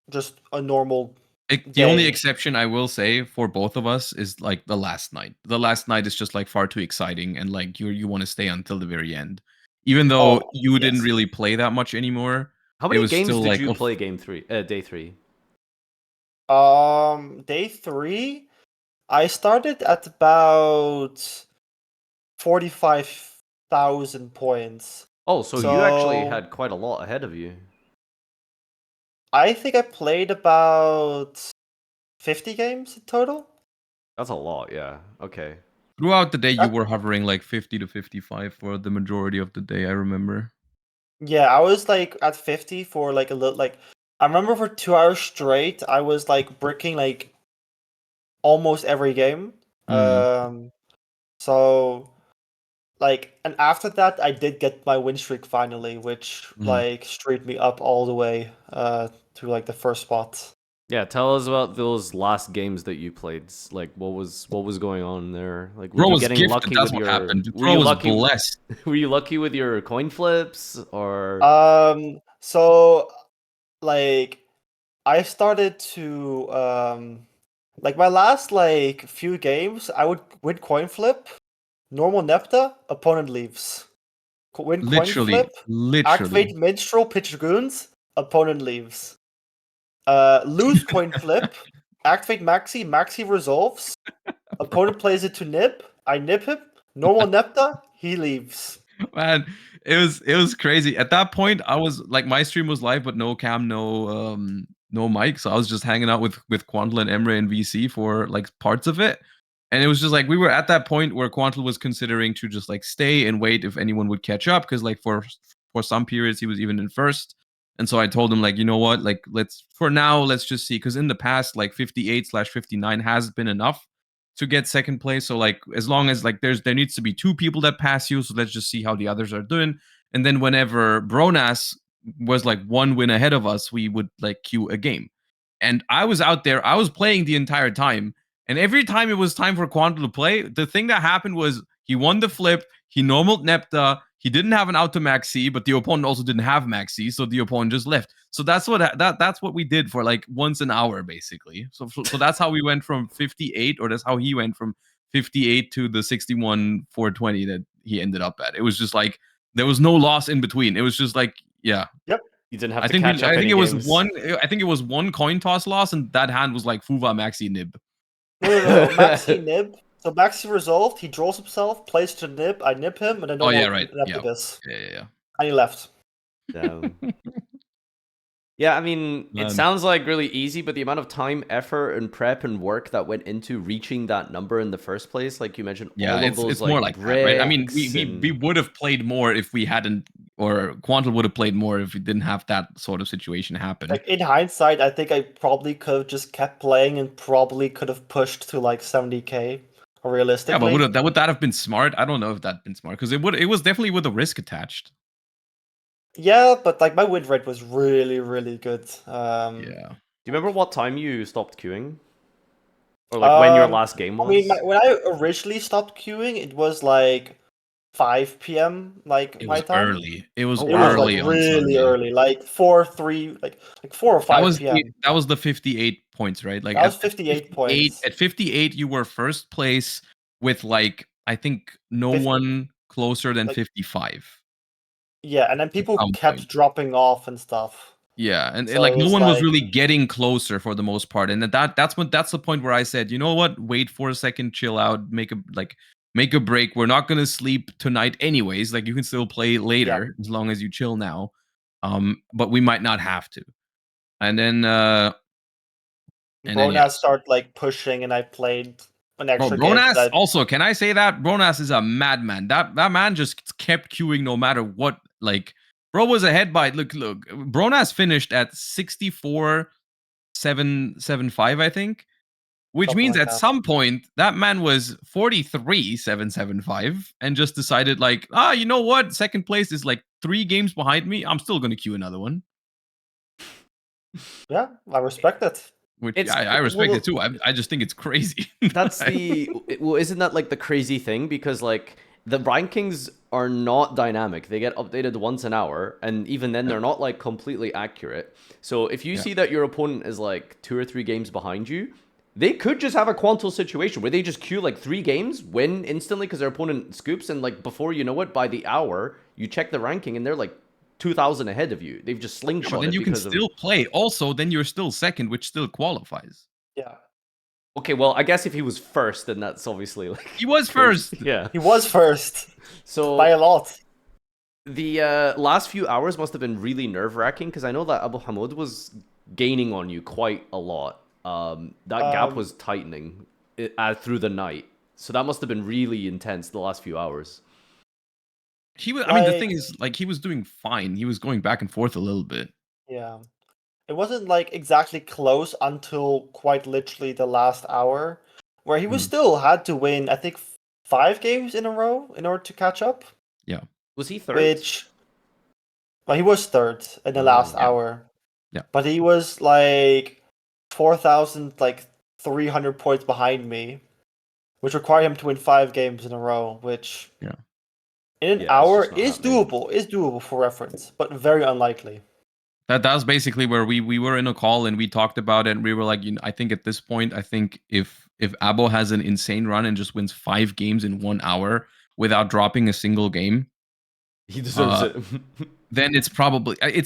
just a normal The only day. exception I will say for both of us is like the last night. The last night is just like far too exciting, and like you want to stay until the very end, even though Oh, you didn't yes. really play that much anymore. How It many was games still did like you play day 3? Day 3, I started at about 45,000 points. Oh, so you actually had quite a lot ahead of you. I think I played about 50 games in total. That's a lot, yeah. Okay. throughout the day you were hovering like 50 to 55 for the majority of the day, I remember. Yeah, I was like at 50 for like a little, like I remember for 2 hours straight I was like bricking like almost every game. So like, and after that I did get my win streak finally, which like streaked me up all the way to like the first spot. Yeah, tell us about those last games that you played. Like, what was going on there? Like, were Bro you was getting gifted. lucky That's with what your? happened. Were Bro you was lucky? blessed. Were you lucky with your coin flips or? So like I started to like my last like few games I would win coin flip, normal Nepta, opponent leaves. Win coin flip, activate minstrel, pitch dragoons, opponent leaves. Lose coin flip, activate Maxi, Maxi resolves, opponent plays it to nib, I nib him, normal Nepta, he leaves. Man, it was crazy. At that point, I was like, my stream was live, but no cam, no mic. So I was just hanging out with Quantal and Emre and VC for like parts of it. And it was just like we were at that point where Quantal was considering to just like stay and wait if anyone would catch up, because like for some periods he was even in first. And so I told him like, you know what, like let's just see, because in the past like 58/59 has been enough to get second place. So like as long as like there needs to be two people that pass you, so let's just see how the others are doing. And then whenever Bronas was like one win ahead of us, we would like queue a game. And I was out there, I was playing the entire time. And every time it was time for Quantum to play, the thing that happened was he won the flip, he normaled Nepta, he didn't have an auto maxi, but the opponent also didn't have maxi, so the opponent just left. So that's what we did for like once an hour basically. So that's how we went from 58, or that's how he went from 58 to the 61 420 that he ended up at. It was just like there was no loss in between. It was just like, yeah. Yep. You didn't have to catch up. I think any it was games. I think it was one coin toss loss, and that hand was like Fuva Maxi Nib. No, Maxi nib. So Maxi resolved, he draws himself, plays to nip, I nip him, and then Oh, yeah, normal right. left Yeah. this. Yeah. And he left. Damn. Yeah, I mean, it Man. sounds like really easy, but the amount of time, effort, and prep and work that went into reaching that number in the first place, like you mentioned, Yeah, all of those it's more like that, right? I mean, we would have played more if we hadn't, or Quantal would have played more if we didn't have that sort of situation happen. Like in hindsight, I think I probably could have just kept playing and probably could have pushed to like 70k realistically. Yeah, but would that have been smart? I don't know if that'd been smart because it was definitely with a risk attached. Yeah, but like my win rate was really, really good. Yeah. Do you remember what time you stopped queuing? Or like when your last game was? I mean, when I originally stopped queuing, it was like 5 p.m. like It my was time. early. It was Oh, It wow. was early like on really Sunday. early, like 4 or 5 p.m. That was the 58 points, right? Like That was 58 points. At 58, you were first place with like I think no 50 one closer than like- 55. Yeah, and then people some kept point. dropping off and stuff. Yeah, and So like it no was one was like- really getting closer for the most part, and that's the point where I said, you know what, wait for a second, chill out, make a break. We're not gonna sleep tonight anyways. Like you can still play later as long as you chill now, but we might not have to. And then Bronas start like pushing, and I played an extra game. Bronas also, can I say that Bronas is a madman? That man just kept queuing no matter what. Like, bro was ahead by look. Bronas finished at 64,775, I think, which Something means like at that. some point that man was 43,775 and just decided like, you know what? Second place is like 3 games behind me. I'm still gonna queue another one. Yeah, I respect it. Which I respect it too. I just think it's crazy. That's well, isn't that like the crazy thing? Because like the rankings are not dynamic. They get updated once an hour, and even then they're not like completely accurate. So if you see that your opponent is like 2 or 3 games behind you, they could just have a Quantal situation where they just queue like 3 games, win instantly because their opponent scoops, and like before you know it, by the hour, you check the ranking and they're like 2,000 ahead of you. They've just slingshot but then it you can because still play. Also, then you're still second, which still qualifies. Yeah. Okay, well, I guess if he was first, then that's obviously like He was first. Yeah. He was first. So by a lot. The last few hours must have been really nerve-wracking because I know that Abu Hamud was gaining on you quite a lot. That gap was tightening through the night. So that must have been really intense the last few hours. He was. I mean, the thing is, like, he was doing fine. He was going back and forth a little bit. Yeah, it wasn't like exactly close until quite literally the last hour, where he was still had to win. I think 5 games in a row in order to catch up. Yeah, was he third? Well, he was third in the last hour. Yeah, but he was like 4,300 points behind me, which required him to win 5 games in a row, which in an hour is doable. Is doable for reference, but very unlikely. That was basically where we were in a call and we talked about it, and we were like, I think at this point, I think if Abo has an insane run and just wins 5 games in 1 hour without dropping a single game, he deserves it. Then it's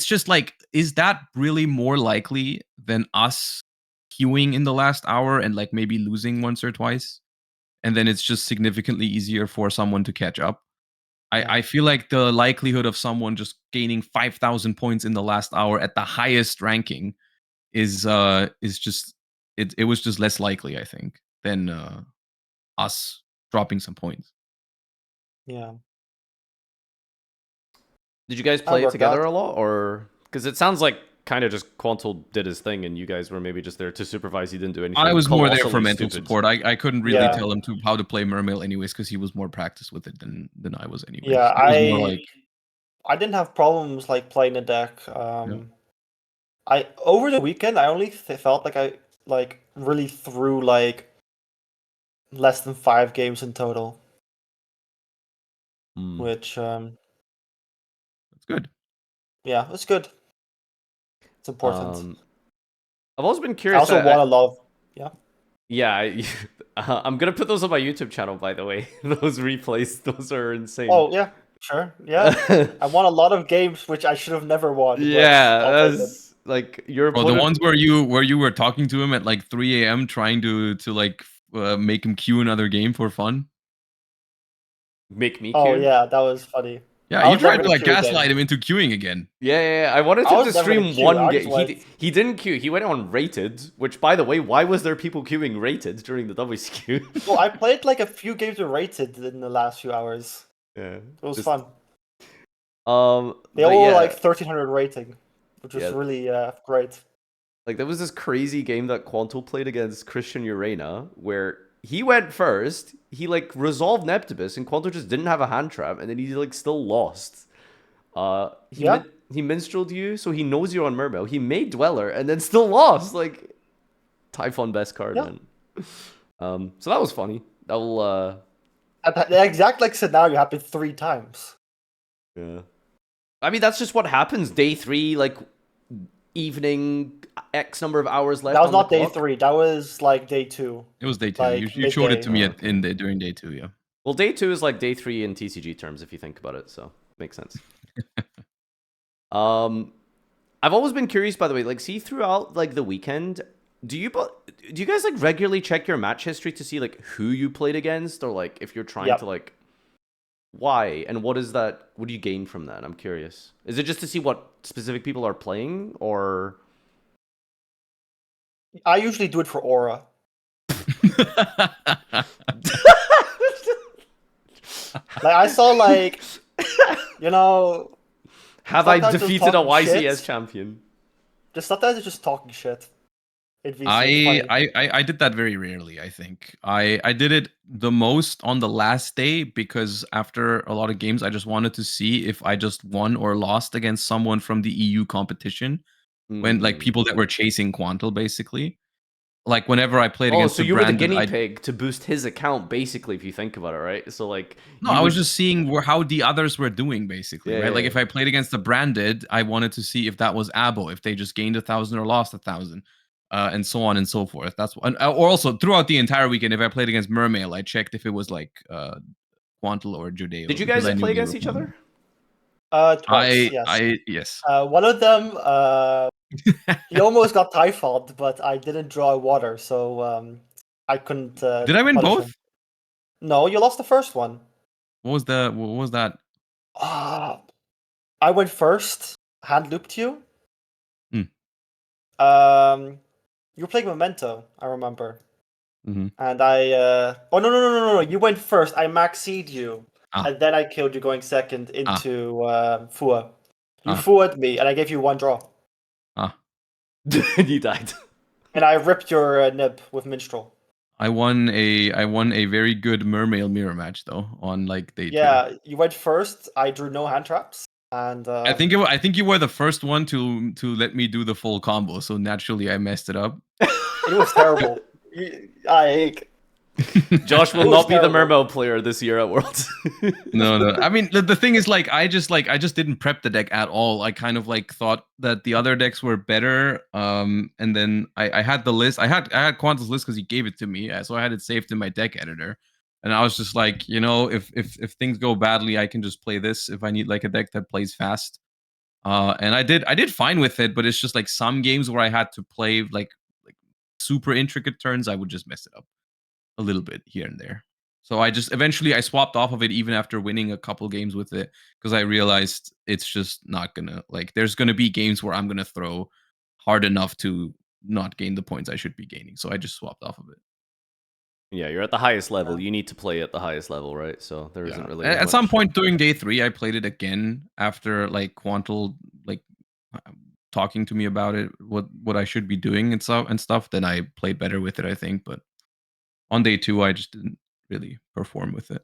just like, is that really more likely than us queuing in the last hour and like maybe losing once or twice, and then it's just significantly easier for someone to catch up? I feel like the likelihood of someone just gaining 5,000 points in the last hour at the highest ranking is just it was just less likely, I think, than us dropping some points. Yeah. Did you guys play it together a lot, or because it sounds like kind of just Quantal did his thing and you guys were maybe just there to supervise? He didn't do anything. I was more there for mental support. I couldn't really tell him how to play Mermail anyways, because he was more practiced with it than I was anyways. Yeah, I didn't have problems like playing the deck. I over the weekend I only felt like I really threw like less than 5 games in total, which that's good. Yeah, it's good. It's important. I've always been curious. I also want to love. Yeah, I'm gonna put those on my YouTube channel. By the way, those replays, those are insane. Oh yeah, sure. Yeah, I won a lot of games which I should have never won. Yeah, that's like your. The ones where you were talking to him at like 3 a.m. trying to like make him queue another game for fun? Make me Oh queue. yeah, that was funny. Yeah, I you was never tried to gonna like queue gaslight again. him into queuing again. Yeah. I wanted I him was to never gonna stream queue, one I game. just went. He didn't queue. He went on rated, which by the way, why was there people queuing rated during the WCQ? Well, I played like a few games with rated in the last few hours. Yeah. It was fun. They But all were yeah, like 1300 rating, which was Yeah. really great. like there was this crazy game that Quantal played against Christian Urena where he went first, he like resolved Neptibus, and Quantal just didn't have a hand trap, and then he like still lost. Yeah. He minstreled you, so he knows you're on Mermail. He made Dweller, and then still lost. Like Typhon best card, Yeah. man. So that was funny. That will And the exact like scenario happened 3 times. yeah. I mean, that's just what happens. Day 3, like evening, X number of hours left. That was on the not day clock. 3. That was like day 2. It was day 2. Like, You showed it to me midday. during day 2, yeah. Well, day 2 is like day 3 in TCG terms, if you think about it. So makes sense. I've always been curious, by the way. Like, see throughout like the weekend, do you guys like regularly check your match history to see like who you played against, or like if you're trying Yep. to like why and what is that? What do you gain from that? I'm curious. Is it just to see what specific people are playing, or I usually do it for aura. Like I saw like you know have I sometimes just defeated a talking YCS shit. champion? Just sometimes it's just talking shit. It'd be so I, funny. I did that very rarely, I think. I did it the most on the last day because after a lot of games, I just wanted to see if I just won or lost against someone from the EU competition. When like people that were chasing Quantal, basically. Like whenever I played Oh, against so the you were the branded, guinea pig to boost his account, basically, if you think about it, right? So like no, I was just seeing how the others were doing, basically, Yeah, right? Like yeah. if I played against the branded, I wanted to see if that was Abo, if they just gained 1,000 or lost 1,000, and so on and so forth. That's or also throughout the entire weekend, if I played against Mermail, I checked if it was like Quantal or Judeo. Did you because guys I knew play they were against each playing. other? Twice, yes. Yes. One of them, he almost got Typhoned, but I didn't draw water, so I couldn't. Did I win punish both? him. No, you lost the first one. What was that? Ah, I went first. Hand looped you. Hmm. You were playing Memento, I remember. Mm-hmm. And I. Oh no! You went first. I max seed you, and then I killed you going second into Fua. You Fua'd me, and I gave you 1 draw. And you died. And I ripped your nib with Minstrel. I won a very good Mermail mirror match though on like day 2. Yeah, you went first. I drew no hand traps, and I think you were the first one to let me do the full combo, so naturally I messed it up. it was terrible. Josh will It was not be the terrible. Mermail player this year at Worlds. No. I mean, the thing is, I just didn't prep the deck at all. I kind of like thought that the other decks were better. And then I had the list. I had Quantal's list because he gave it to me, so I had it saved in my deck editor. And I was just like, if things go badly, I can just play this. If I need like a deck that plays fast, and I did fine with it. But it's just like some games where I had to play like super intricate turns, I would just mess it up a little bit here and there. So I just eventually I swapped off of it even after winning a couple games with it because I realized it's just not gonna there's gonna be games where I'm gonna throw hard enough to not gain the points I should be gaining. So I just swapped off of it. Yeah, you're at the highest level. You need to play at the highest level, right? So there isn't really at some point during day 3, I played it again after like Quantal talking to me about it, what I should be doing and stuff. Then I played better with it, I think, but on day 2, I just didn't really perform with it.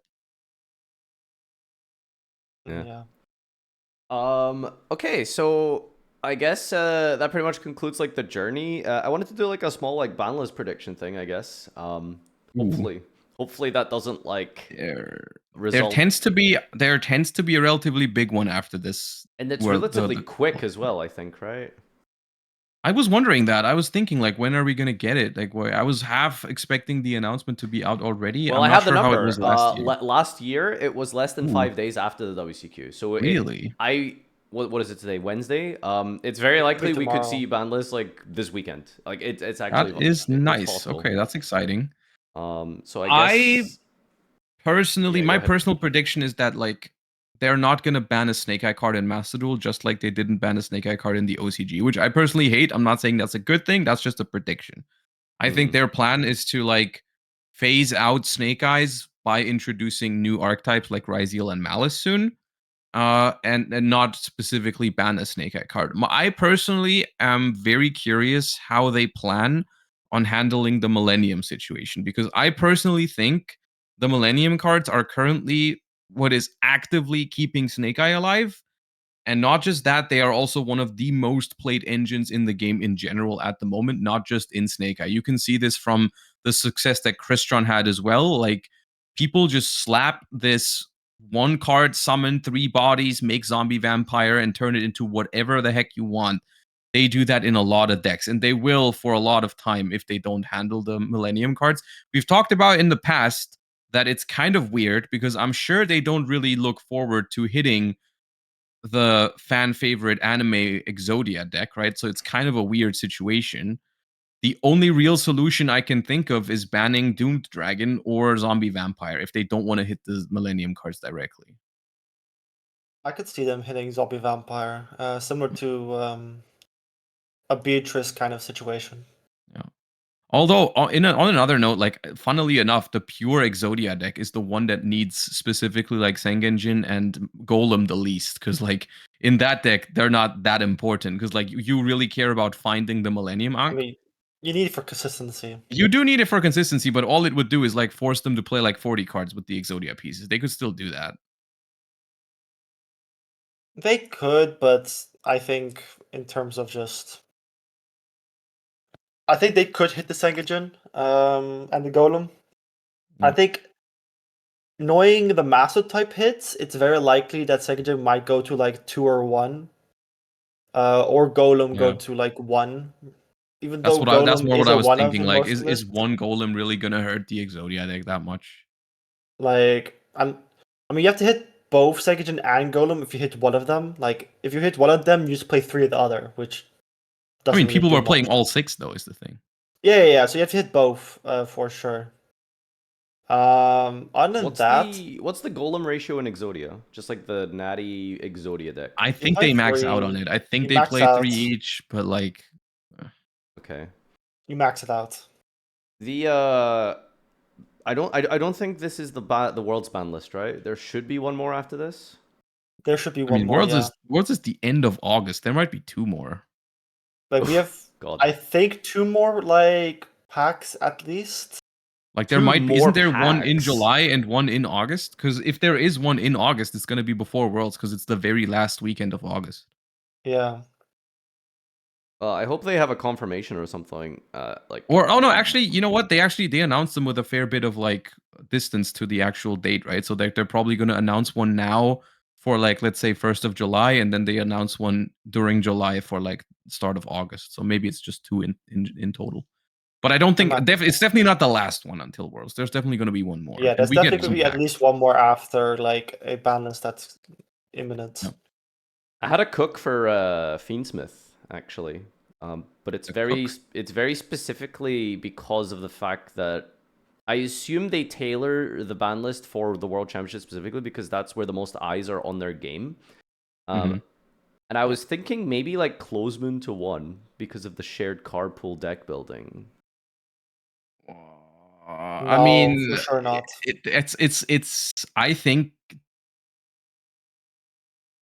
Yeah. Okay, so I guess that pretty much concludes like the journey. I wanted to do like a small like Banlist prediction thing, I guess. Hopefully that doesn't like There tends to be a relatively big one after this, and it's relatively quick as well, I think, right? I was wondering that. I was thinking, like, when are we gonna get it? Like, I was half expecting the announcment to be out already. Well, I'm I not have sure the number. how it was last year. Last year, it was less than 5 days after the WCQ. So really, what is it today? Wednesday. It's very likely we could tomorrow. see Banlist like this weekend. Like it's actually that is nice. possible. Okay, that's exciting. So I guess personally, Yeah, go my ahead. personal prediction is that like they're not gonna ban a Snake Eye card in Master Duel, just like they didn't ban a Snake Eye card in the OCG, which I personally hate. I'm not saying that's a good thing. That's just a prediction. I think their plan is to like phase out Snake Eyes by introducing new archetypes like Ryziel and Malice soon, and not specifically ban a Snake Eye card. I personally am very curious how they plan on handling the Millennium situation, because I personally think the Millennium cards are currently what is actively keeping Snake Eye alive. And not just that, they are also one of the most played engines in the game in general at the moment, not just in Snake Eye. You can see this from the success that Crystron had as well. Like, people just slap this one card, summon 3 bodies, make zombie vampire, and turn it into whatever the heck you want. They do that in a lot of decks, and they will for a lot of time if they don't handle the Millennium cards. We've talked about in the past that it's kind of weird because I'm sure they don't really look forward to hitting the fan favorite anime Exodia deck, right? So it's kind of a weird situation. The only real solution I can think of is banning Doomed Dragon or Zombie Vampire if they don't want to hit the Millennium cards directly. I could see them hitting Zombie Vampire, similar to a Beatrice kind of situation. Yeah. Although, on another note, like, funnily enough, the pure Exodia deck is the one that needs specifically like Sengenjin and Golem the least, because like in that deck they're not that important, because like you really care about finding the Millennium I Ankh. mean, you need it for consistency. You do need it for consistency, but all it would do is like force them to play like 40 cards with the Exodia pieces. They could still do that. They could, but I think in terms of just, I think they could hit the Sengagen and the Golem. I think knowing the Master type hits, it's very likely that Sengagen might go to like 2 or 1, or Golem go Yeah. to like 1. Even That's though that's Golem more is what I a was 1 of thinking. in Like, most is lists. one Golem really gonna hurt the Exodia deck that much? Like, I mean, you have to hit both Sengagen and Golem if you hit one of them. Like, if you hit one of them, you just play 3 of the other, which I doesn't mean, really people do were playing much. all 6 though, is the thing. Yeah. So you have to hit both, for sure. Other than that, What's the Golem ratio in Exodia? Just like the natty Exodia deck. I you think play they max out 3, on it. I think you they max play 3 out, each, but like, Okay. you max it out. The I don't think this is the world's ban list, right? There should be one more after this. There should be I one mean, more, yeah. Worlds is the end of August. There might be 2 more. Like, we have, God. I think, 2 more, like, packs at least. Like, there 2 might be, more isn't there one in packs? July and one in August? Because if there is one in August, it's going to be before Worlds, because it's the very last weekend of August. Yeah. I hope they have a confirmation or something. Or, oh no, actually, you know what? They announced them with a fair bit of like distance to the actual date, right? So they're probably going to announce one now for like, let's say 1st of July, and then they announce one during July for like start of August. So maybe it's just 2 in total. But I don't think it's definitely not the last one until Worlds. There's definitely going to be one more. Yeah, and there's we get definitely going to be at back. least one more after, like, a Banlist that's imminent. Yep. I had a cook for Fiendsmith actually, but it's very specifically because of the fact that I assume they tailor the ban list for the World Championship specifically because that's where the most eyes are on their game. And I was thinking maybe like Close Moon to 1 because of the shared card pool deck building. I mean, for sure not. It's. I think.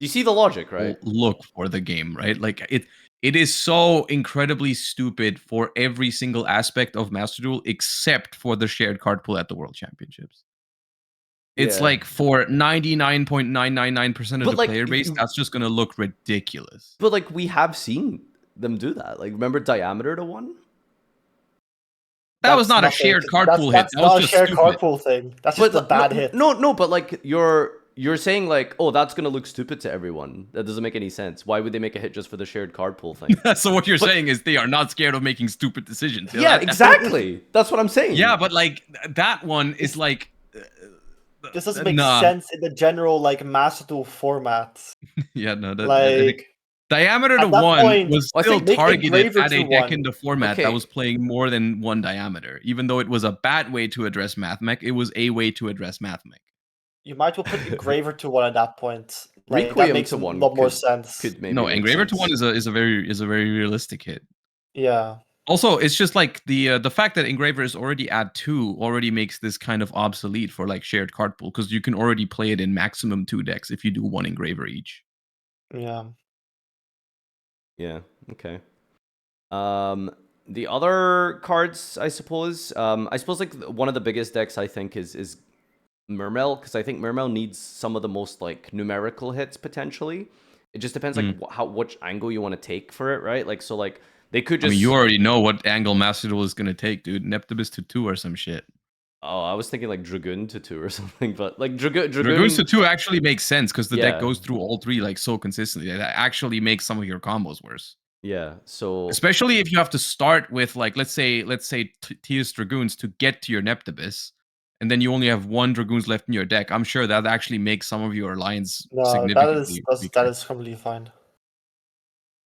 You see the logic, right? Look for the game, right? Like it is so incredibly stupid for every single aspect of Master Duel except for the shared card pool at the World Championships. It's like for 99.999% of the player base, that's just gonna look ridiculous. But like we have seen them do that. Like remember Diameter to 1? That was not a shared card pool hit. That's not a shared card pool thing. That's just a bad hit. No, but like you're saying like, oh, that's gonna look stupid to everyone. That doesn't make any sense. Why would they make a hit just for the shared card pool thing? So what you're saying is they are not scared of making stupid decisions. Yeah, exactly. That's what I'm saying. Yeah, but like that one is like. This doesn't make sense in the general like Master Duel format. Yeah, no, Diameter to At that 1 point, was I still think make targeted Engraver at a to deck 1. in the format that Okay. was playing more than 1 diameter. Even though it was a bad way to address Mathmech, it was a way to address Mathmech. You might as well put Engraver to 1 at that point. Like that Requiem makes to a 1 lot more sense. could maybe No, make Engraver to sense. 1 is a very realistic hit. Yeah. Also, it's just like the fact that Engraver is already at 2 already makes this kind of obsolete for like shared card pool, because you can already play it in maximum 2 decks if you do 1 Engraver each. Yeah. Yeah. Okay. The other cards, I suppose like one of the biggest decks I think is Mermail, because I think Mermail needs some of the most like numerical hits potentially. It just depends like which angle you want to take for it, right? Like so like they could just. I mean, you already know what angle Master Duel is gonna take, dude. Neptibus to 2 or some shit. Oh, I was thinking like Dragoon to 2 or something, but like Dragoons to 2 actually makes sense because the deck Yeah. goes through all 3 like so consistently. That actually makes some of your combos worse. Yeah. So Especially if you have to start with like let's say Tia's Dragoons to get to your Neptibus, and then you only have 1 Dragoons left in your deck. I'm sure that actually makes some of your lines No, significantly that weaker. is completely fine.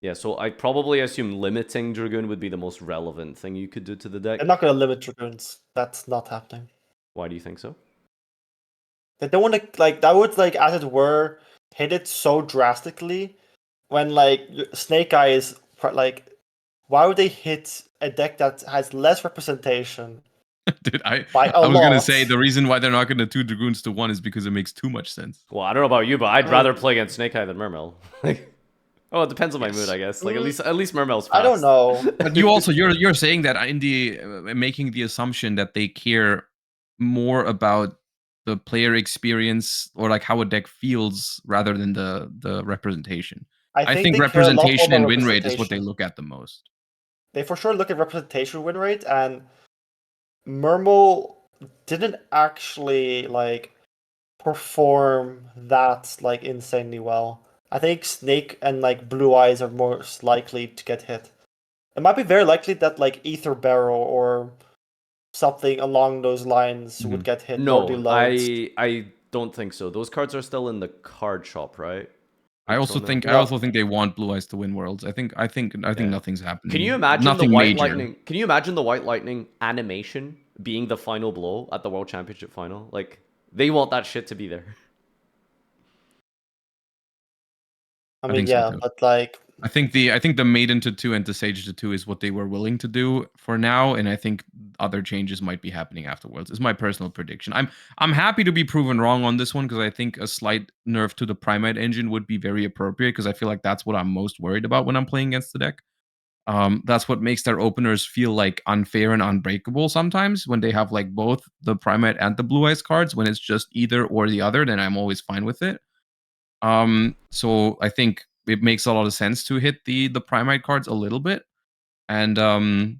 yeah, so I probably assume limiting Dragoon would be the most relevant thing you could do to the deck. They're not gonna limit Dragoons. That's not happening. Why do you think so? They don't want to like that would like as it were hit it so drastically when like Snake Eye is like why would they hit a deck that has less representation? Dude, I By a was gonna lot. say the reason why they're not gonna 2 Dragoons to 1 is because it makes too much sense. Well, I don't know about you, but I'd I rather mean- play against Snake Eye than Mermail. Like, oh, it depends on my Yes. mood, I guess. Like at least Mermail's fast. I don't know. But you also you're saying that in the making the assumption that they care more about the player experience or like how a deck feels rather than the representation. I think they care a lot more representation about and win rate is what they representation. look at the most. They for sure look at representation win rate, and Mermail didn't actually like perform that like insanely well. I think Snake and like Blue Eyes are most likely to get hit. It might be very likely that like Ether Barrel or something along those lines would get hit. or do No, loads. I don't think so. Those cards are still in the card shop, right? I also think they want Blue Eyes to win Worlds. I think nothing's happening. Can you imagine Nothing the White major. Lightning? Can you imagine the White Lightning animation being the final blow at the World Championship final? Like they want that shit to be there. I I mean, think so yeah, too. but like I think the Maiden to 2 and the Sage to 2 is what they were willing to do for now, and I think other changes might be happening afterwards. Is my personal prediction. I'm happy to be proven wrong on this one because I think a slight nerf to the Primate engine would be very appropriate because I feel like that's what I'm most worried about when I'm playing against the deck. That's what makes their openers feel like unfair and unbreakable sometimes when they have like both the Primate and the Blue Eyes cards. When it's just either or the other, then I'm always fine with it. So I think it makes a lot of sense to hit the Primate cards a little bit, and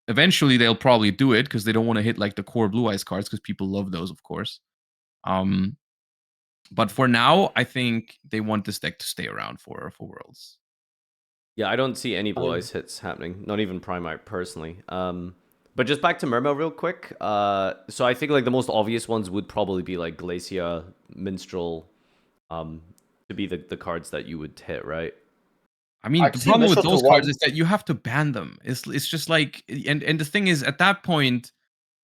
eventually they'll probably do it because they don't want to hit like the core Blue Eyes cards because people love those, of course. But for now, I think they want this deck to stay around for Worlds. Yeah, I don't see any Blue Eyes hits happening. Not even Primite personally. But just back to Mermail real quick. So I think like the most obvious ones would probably be like Glacia, Minstrel, to be the cards that you would hit, right? I mean, I the see problem with Minstrel to those cards one. is that you have to ban them. It's just like, and the thing is, at that point,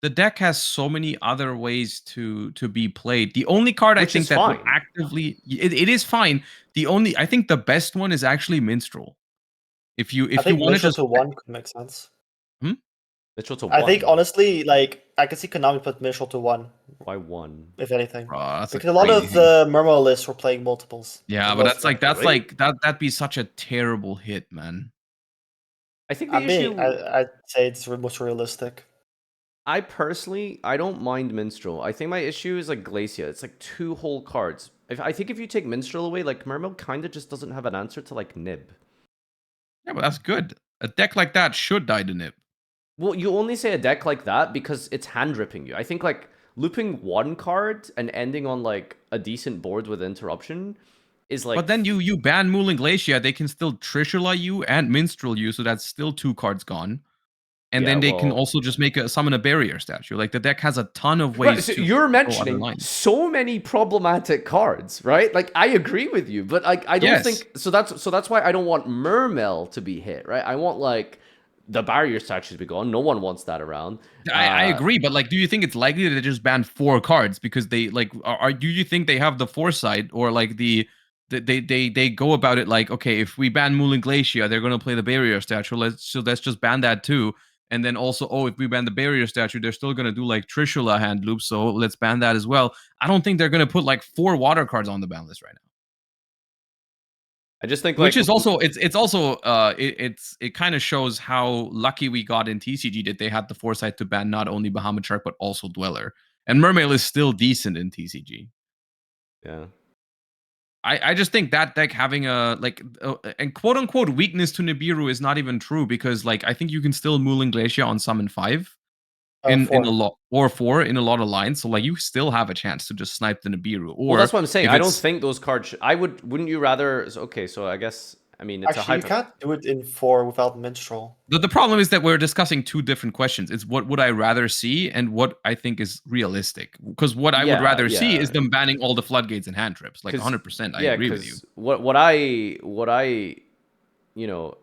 the deck has so many other ways to be played. The only card I Which think is that would fine. actively it is fine. I think the best one is actually Minstrel. If you I think want to Minstrel just to one could make sense. Minstrel to I one. think honestly, like I can see Konami put Minstrel to one. Why one? If anything, that's because a lot of the Mermail lists were playing multiples. yeah, but that'd be such a terrible hit, man. I think I'd say it's most realistic. I personally, I don't mind Minstrel. I think my issue is like Glacia. It's like 2 whole cards. I think if you take Minstrel away, like Mermail kind of just doesn't have an answer to like Nib. Yeah, but that's good. A deck like that should die to Nib. Well, you only say a deck like that because it's hand ripping you. I think like looping 1 card and ending on like a decent board with interruption is like. But then you ban Mool and Glacia, they can still Trishula you and Minstrel you, so that's still 2 cards gone. and Yeah, then they can well- also just summon a barrier statue. Like the deck has a ton of Right, ways so to you're control other mentioning lines. so many problematic cards, right? Like I agree with you, but like I don't Yes. think so. That's why I don't want Mermail to be hit, right? I want like the barrier statue to be gone. No one wants that around. I agree, but like, do you think it's likely that they just ban 4 cards because they like do you think they have the foresight or like they go about it like, okay, if we ban Moulin Glacier, they're gonna play the barrier statue. Let's just ban that too. And then also, oh, if we ban the barrier statue, they're still gonna do like Trishula hand loops, so let's ban that as well. I don't think they're gonna put like 4 water cards on the ban list right now. I just think Which like is also it kind of shows how lucky we got in TCG that they had the foresight to ban not only Bahamut Shark but also Dweller. And Mermail is still decent in TCG. yeah. I just think that deck having a and quote unquote weakness to Nibiru is not even true because like I think you can still Moulin Glacier on summon 5 in 4. a lot or 4 in a lot of lines. So like you still have a chance to just snipe the Nibiru. Or Well, that's what I'm saying. if I don't it's think those cards. I would. Wouldn't you rather? Okay, so I guess. I mean, it's Actually, a you hyper. can't do it in 4 without Minstrel. the problem is that we're discussing 2 different questions. It's what would I rather see and what I think is realistic. Because what I would Yeah, rather see is yeah. them banning all the floodgates and hand trips. Like 100%, I Yeah, agree with you. because what I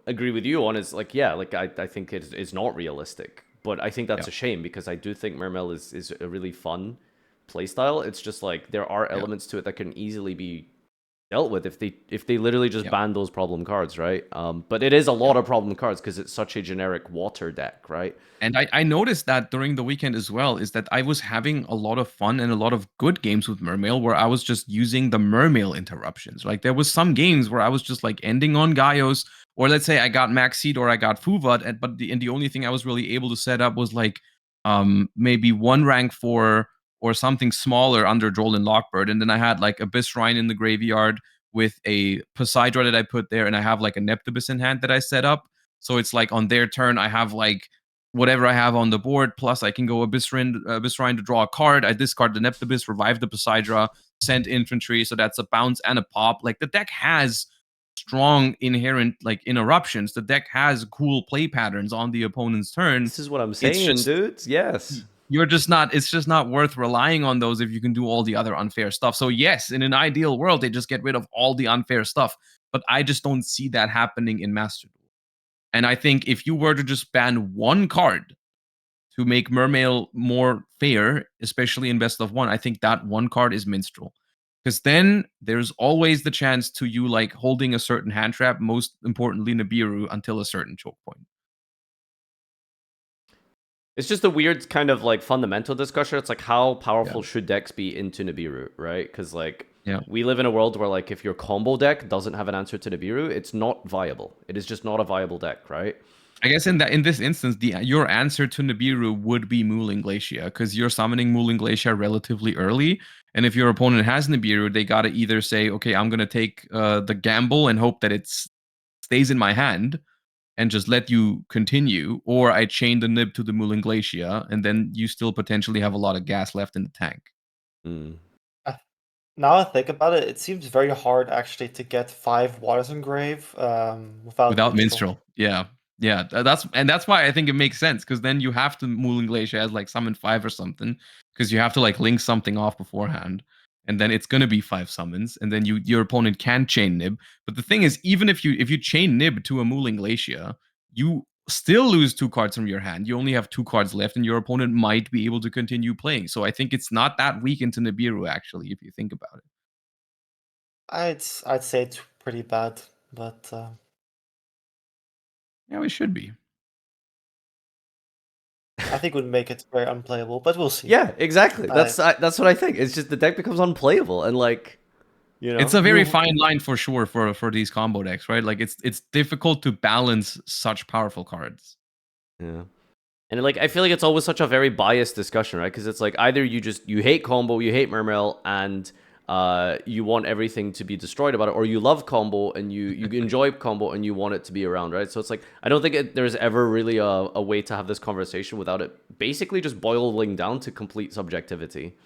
agree with you on is like, yeah, like I think it's not realistic, but I think that's a shame because I do think Mermail is a really fun playstyle. It's just like there are elements to it that can easily be dealt with if they literally just ban those problem cards, right? But it is a lot of problem cards because it's such a generic water deck, right? And I noticed that during the weekend as well, is that I was having a lot of fun and a lot of good games with Mermail where I was just using the Mermail interruptions. Like there was some games where I was just like ending on Gaios, or let's say I got Maxid or I got Fuvat, but the only thing I was really able to set up was like maybe 1 rank 4 or something smaller under Droll and Lockbird. And then I had like Abyss Shrine in the graveyard with a Poseidra that I put there, and I have like a Neptibus in hand that I set up. So it's like on their turn, I have like whatever I have on the board, plus I can go Abyss Shrine to draw a card. I discard the Neptibus, revive the Poseidra, send infantry, so that's a bounce and a pop. Like the deck has strong inherent like interruptions. The deck has cool play patterns on the opponent's turn. This is what I'm saying, dudes. Yes. It's just not worth relying on those if you can do all the other unfair stuff. So yes, in an ideal world, they just get rid of all the unfair stuff. But I just don't see that happening in Master Duel. And I think if you were to just ban 1 card to make Mermail more fair, especially in best of 1, I think that 1 card is Minstrel. Because then there's always the chance to you like holding a certain hand trap, most importantly Nibiru, until a certain choke point. It's just a weird kind of like fundamental discussion. It's like how powerful should decks be into Nibiru, right? Because like we live in a world where like if your combo deck doesn't have an answer to Nibiru, it's not viable. It is just not a viable deck, right? I guess in this instance, your answer to Nibiru would be Moulin Glacier because you're summoning Moulin Glacier relatively early, and if your opponent has Nibiru, they gotta either say, okay, I'm gonna take the gamble and hope that it stays in my hand, and just let you continue, or I chain the nib to the Moulin Glacier, and then you still potentially have a lot of gas left in the tank. Now I think about it, it seems very hard actually to get 5 Waters Engrave without Minstrel. Yeah. That's why I think it makes sense because then you have to Moulin Glacier as like summon 5 or something because you have to like link something off beforehand, and then it's gonna be 5 summons, and then your opponent can chain nib. But the thing is, even if you chain nib to a Moulin Glacier, you still lose 2 cards from your hand. You only have 2 cards left, and your opponent might be able to continue playing. So I think it's not that weak into Nibiru actually, if you think about it. I'd say it's pretty bad, but Yeah, it should be. I think it would make it very unplayable, but we'll see. Yeah, exactly. That's what I think. It's just the deck becomes unplayable, and like, it's a very fine line for sure for these combo decks, right? Like it's difficult to balance such powerful cards. Yeah, and like I feel like it's always such a very biased discussion, right? Because it's like either you hate combo, you hate Mermail, and you want everything to be destroyed about it, or you love combo and you enjoy combo and you want it to be around, right? So it's like I don't think there's ever really a way to have this conversation without it basically just boiling down to complete subjectivity.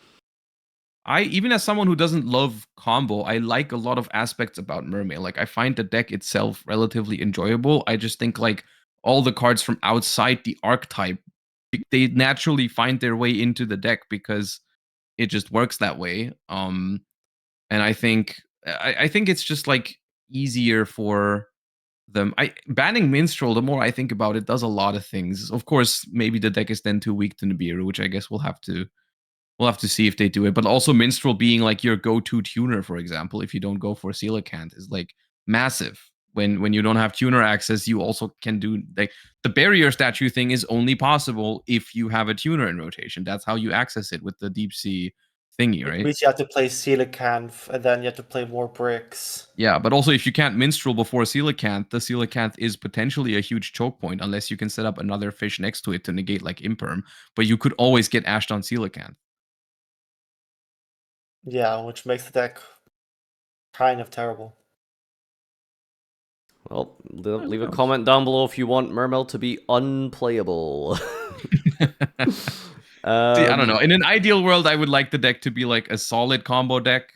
Even as someone who doesn't love combo, I like a lot of aspects about Mermail. Like I find the deck itself relatively enjoyable. I just think like all the cards from outside the archetype, they naturally find their way into the deck because it just works that way. And I think it's just like easier for them. Banning Minstrel, the more I think about it, does a lot of things. Of course, maybe the deck is then too weak to Nibiru, which I guess we'll have to see if they do it. But also Minstrel being like your go-to tuner, for example, if you don't go for Coelacanth, is like massive. When you don't have tuner access, you also can do like the barrier statue thing is only possible if you have a tuner in rotation. That's how you access it with the deep sea thingy, It right? means you have to play Coelacanth, and then you have to play more bricks. Yeah, but also if you can't Minstrel before Coelacanth, the Coelacanth is potentially a huge choke point unless you can set up another fish next to it to negate like Imperm. But you could always get ashed on Coelacanth. Yeah, which makes the deck kind of terrible. Well, leave a comment down below if you want Mermail to be unplayable. See, I don't know. In an ideal world, I would like the deck to be like a solid combo deck,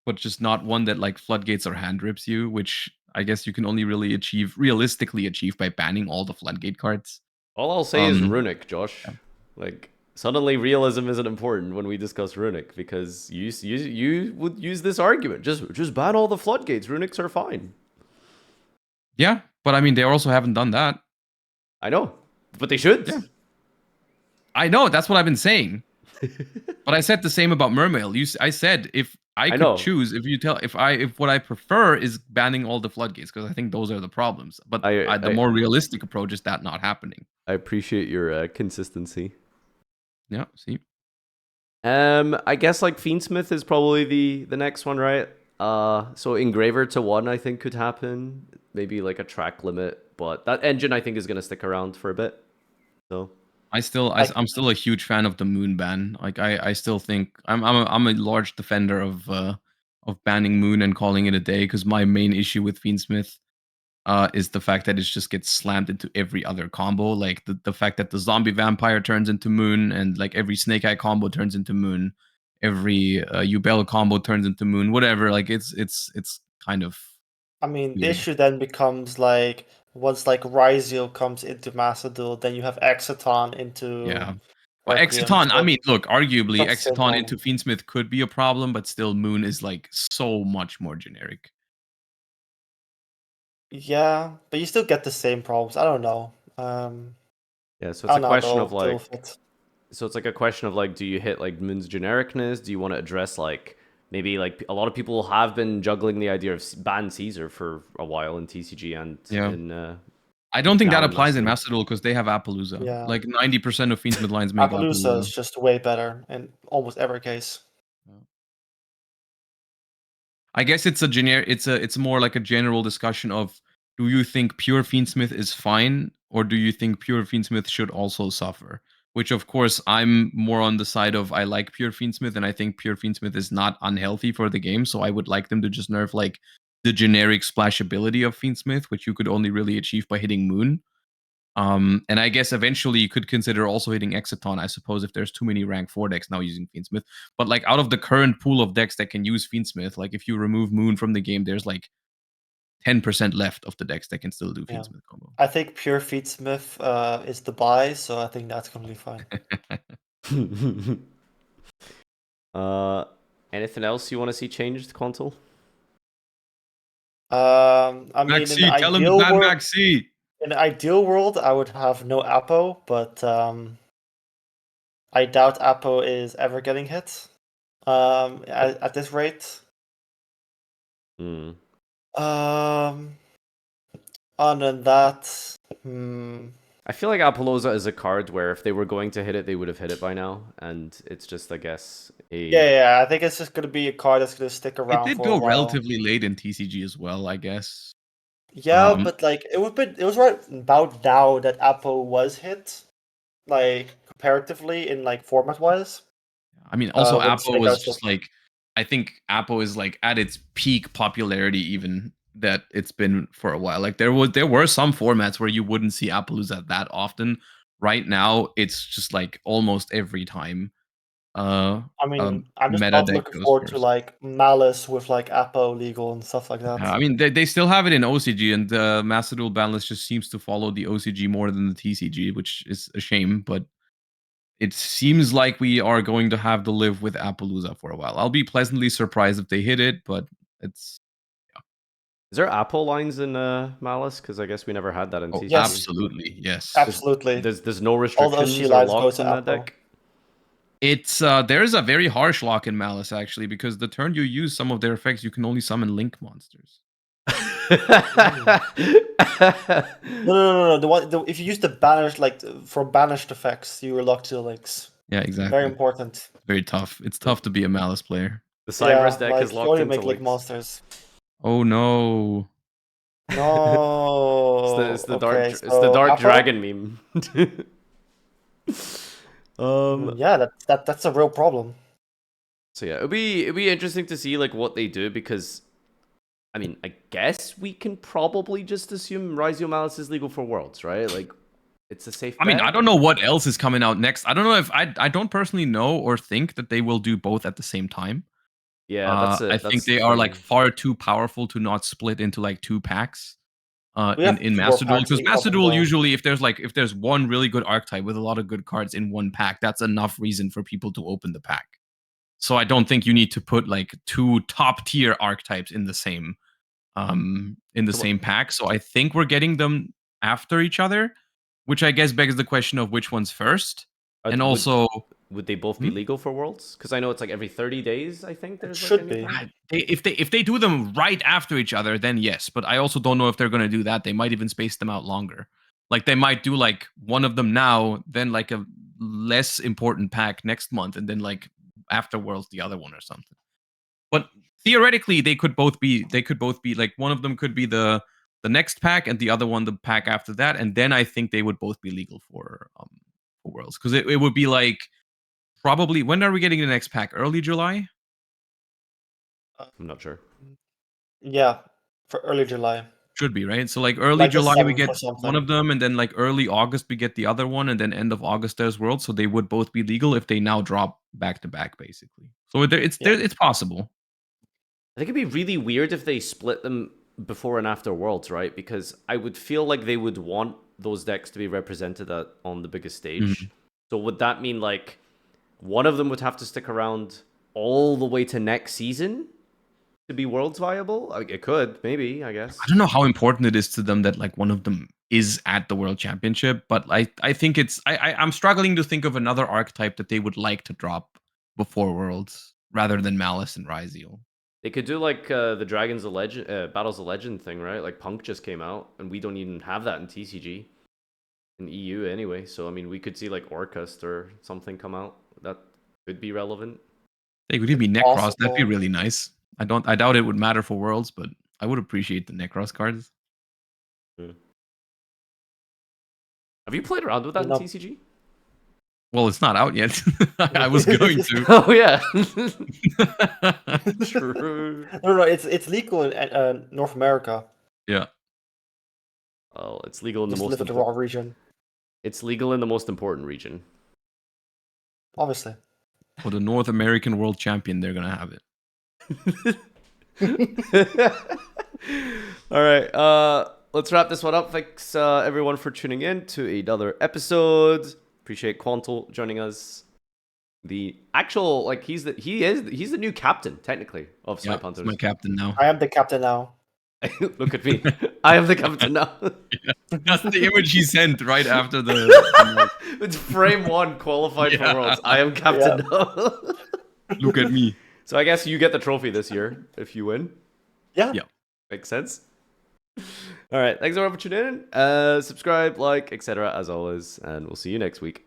but just not one that like floodgates or hand rips you, which I guess you can only really realistically achieve by banning all the floodgate cards. All I'll say is Runic, Josh. Yeah. Like, suddenly realism isn't important when we discuss Runic, because you would use this argument. Just ban all the floodgates. Runics are fine. Yeah, but I mean, they also haven't done that. I know, but they should. Yeah. I know, that's what I've been saying. But I said the same about Mermail. I said if I could choose, if what I prefer is banning all the floodgates, because I think those are the problems. But the more realistic approach is that not happening. I appreciate your consistency. Yeah, see. I guess like Fiendsmith is probably the next one, right? So Engraver to 1 I think could happen. Maybe like a track limit, but that engine I think is gonna stick around for a bit. So I'm still a huge fan of the Moon ban. Like I still think I'm a large defender of banning Moon and calling it a day, because my main issue with Fiendsmith is the fact that it just gets slammed into every other combo. Like the fact that the zombie vampire turns into Moon, and like every Snake Eye combo turns into Moon, every Ubel combo turns into Moon, whatever. Like it's kind of. I mean, the issue then becomes like once like Ryzeo comes into Master Duel, then you have Exciton into Well, Exciton, I mean, look, arguably Exciton into Fiendsmith could be a problem, but still Moon is like so much more generic. Yeah, but you still get the same problems. I don't know. Yeah, so it's a question of like, so it's like a question of like, do you hit like Moon's genericness? Do you want to address like maybe like a lot of people have been juggling the idea of ban Caesar for a while in TCG and in. I don't think that applies in Master Duel because they have Appaloosa. Yeah. Like 90% of Fiendsmith lines make Appaloosa is just way better in almost every case. I guess it's it's more like a general discussion of, do you think pure Fiendsmith is fine, or do you think pure Fiendsmith should also suffer? Which, of course, I'm more on the side of I like pure Fiendsmith, and I think pure Fiendsmith is not unhealthy for the game, so I would like them to just nerf like the generic splashability of Fiendsmith, which you could only really achieve by hitting Moon. And I guess eventually you could consider also hitting Exciton, I suppose, if there's too many rank 4 decks now using Fiendsmith. But like out of the current pool of decks that can use Fiendsmith, like if you remove Moon from the game, there's like 10% left of the decks that can still do Fiendsmith combo. I think pure Fiendsmith is the buy, so I think that's completely fine. Anything else you want to see changed, console? I mean, Maxi, tell him to ban Maxi. In an ideal world, I would have no Apo, but I doubt Apo is ever getting hit at this rate. Other than that, I feel like Appaloosa is a card where if they were going to hit it, they would have hit it by now, and it's just, I guess, yeah. I think it's just going to be a card that's going to stick around. It did go relatively late in TCG as well, I guess. Yeah, but like it was right about now that Apo was hit, like comparatively in like format wise. I mean, also Apo was just like, I think Apo is like at its peak popularity even that it's been for a while. Like there were some formats where you wouldn't see Appaloosa that often. Right now, it's just like almost every time. I mean, I'm just meta not deck looking goes forward to first. like Malice with like Apo legal and stuff like that. I mean, they still have it in OCG, and the Master Duel Banlist just seems to follow the OCG more than the TCG, which is a shame, but it seems like we are going to have to live with Appaloosa for a while. I'll be pleasantly surprised if they hit it, but it's... Is there Apple lines in Malice? Because I guess we never had that in TCG. Yes. Absolutely, yes. Absolutely. There's no All those restrictions or lines go locks to in that Apo. deck? It's there is a very harsh lock in Malice, actually, because the turn you use some of their effects, you can only summon Link monsters. No. If you use the banished, like for banished effects, you are locked to the links. Yeah, exactly. Very important. Very tough. It's tough to be a Malice player. The Cyber's deck like is you locked only into make Link links. monsters. Oh no. No. It's the okay, dark Apo? dragon meme. Yeah, that's a real problem. So yeah, it'd be interesting to see like what they do, because I mean, I guess we can probably just assume Rise of Malice is legal for Worlds, right? Like, it's a safe I mean, bet. I don't know what else is coming out next. I don't know if I don't personally know or think that they will do both at the same time. Yeah, that's it. I think they are like far too powerful to not split into like 2 packs. We have In 4 Master Duel, packs because up Master and Duel down. usually, if there's one really good archetype with a lot of good cards in one pack, that's enough reason for people to open the pack. So I don't think you need to put like 2 top tier archetypes in the same pack. So I think we're getting them after each other, which I guess begs the question of which one's first. And also, would they both be legal for Worlds? Because I know it's like every 30 days. I think there's should like be. if they do them right after each other, then yes. But I also don't know if they're going to do that. They might even space them out longer. Like they might do like one of them now, then like a less important pack next month, and then like after Worlds the other one or something. But theoretically, they could both be like one of them could be the next pack, and the other one the pack after that, and then I think they would both be legal for Worlds, because it would be like probably, when are we getting the next pack? Early July? I'm not sure. Yeah, for early July. Should be, right? So like early Like the July we 7th get or something. one of them, and then like early August we get the other one, and then end of August there's Worlds. So they would both be legal if they now drop back to back, basically. So it's possible. I think it'd be really weird if they split them before and after Worlds, right? Because I would feel like they would want those decks to be represented on the biggest stage. So would that mean like one of them would have to stick around all the way to next season to be Worlds viable? Like, it could, maybe, I guess. I don't know how important it is to them that like one of them is at the World Championship, but I think it's I'm struggling to think of another archetype that they would like to drop before Worlds rather than Malice and Ryzeal. They could do like the Dragons of Legend, Battles of Legend thing, right? Like Punk just came out, and we don't even have that in TCG, in EU anyway. So I mean, we could see like Orcust or something come out that could be relevant. They could be Necros. That'd be really nice. I doubt it would matter for Worlds, but I would appreciate the Necros cards. Have you played around with that in TCG? Well, it's not out yet. I was going to. Oh yeah. True. No, it's legal in North America. Yeah. Oh, it's legal in the Just most live in the raw region. It's legal in the most important region. Obviously. For the North American World Champion, they're gonna have it. All right. Let's wrap this one up. Thanks everyone for tuning in to another episode. Appreciate Quantal joining us. The actual he's the new captain technically of Snipe Hunters. He's my captain now. I am the captain now. Look at me. I am the captain now. Yeah. That's the image he sent right after the it's frame 1 qualified for Worlds. I am captain now. Look at me. So I guess you get the trophy this year if you win. Yeah. Makes sense. All right. Thanks everyone for tuning in. Subscribe, like, etc. as always, and we'll see you next week.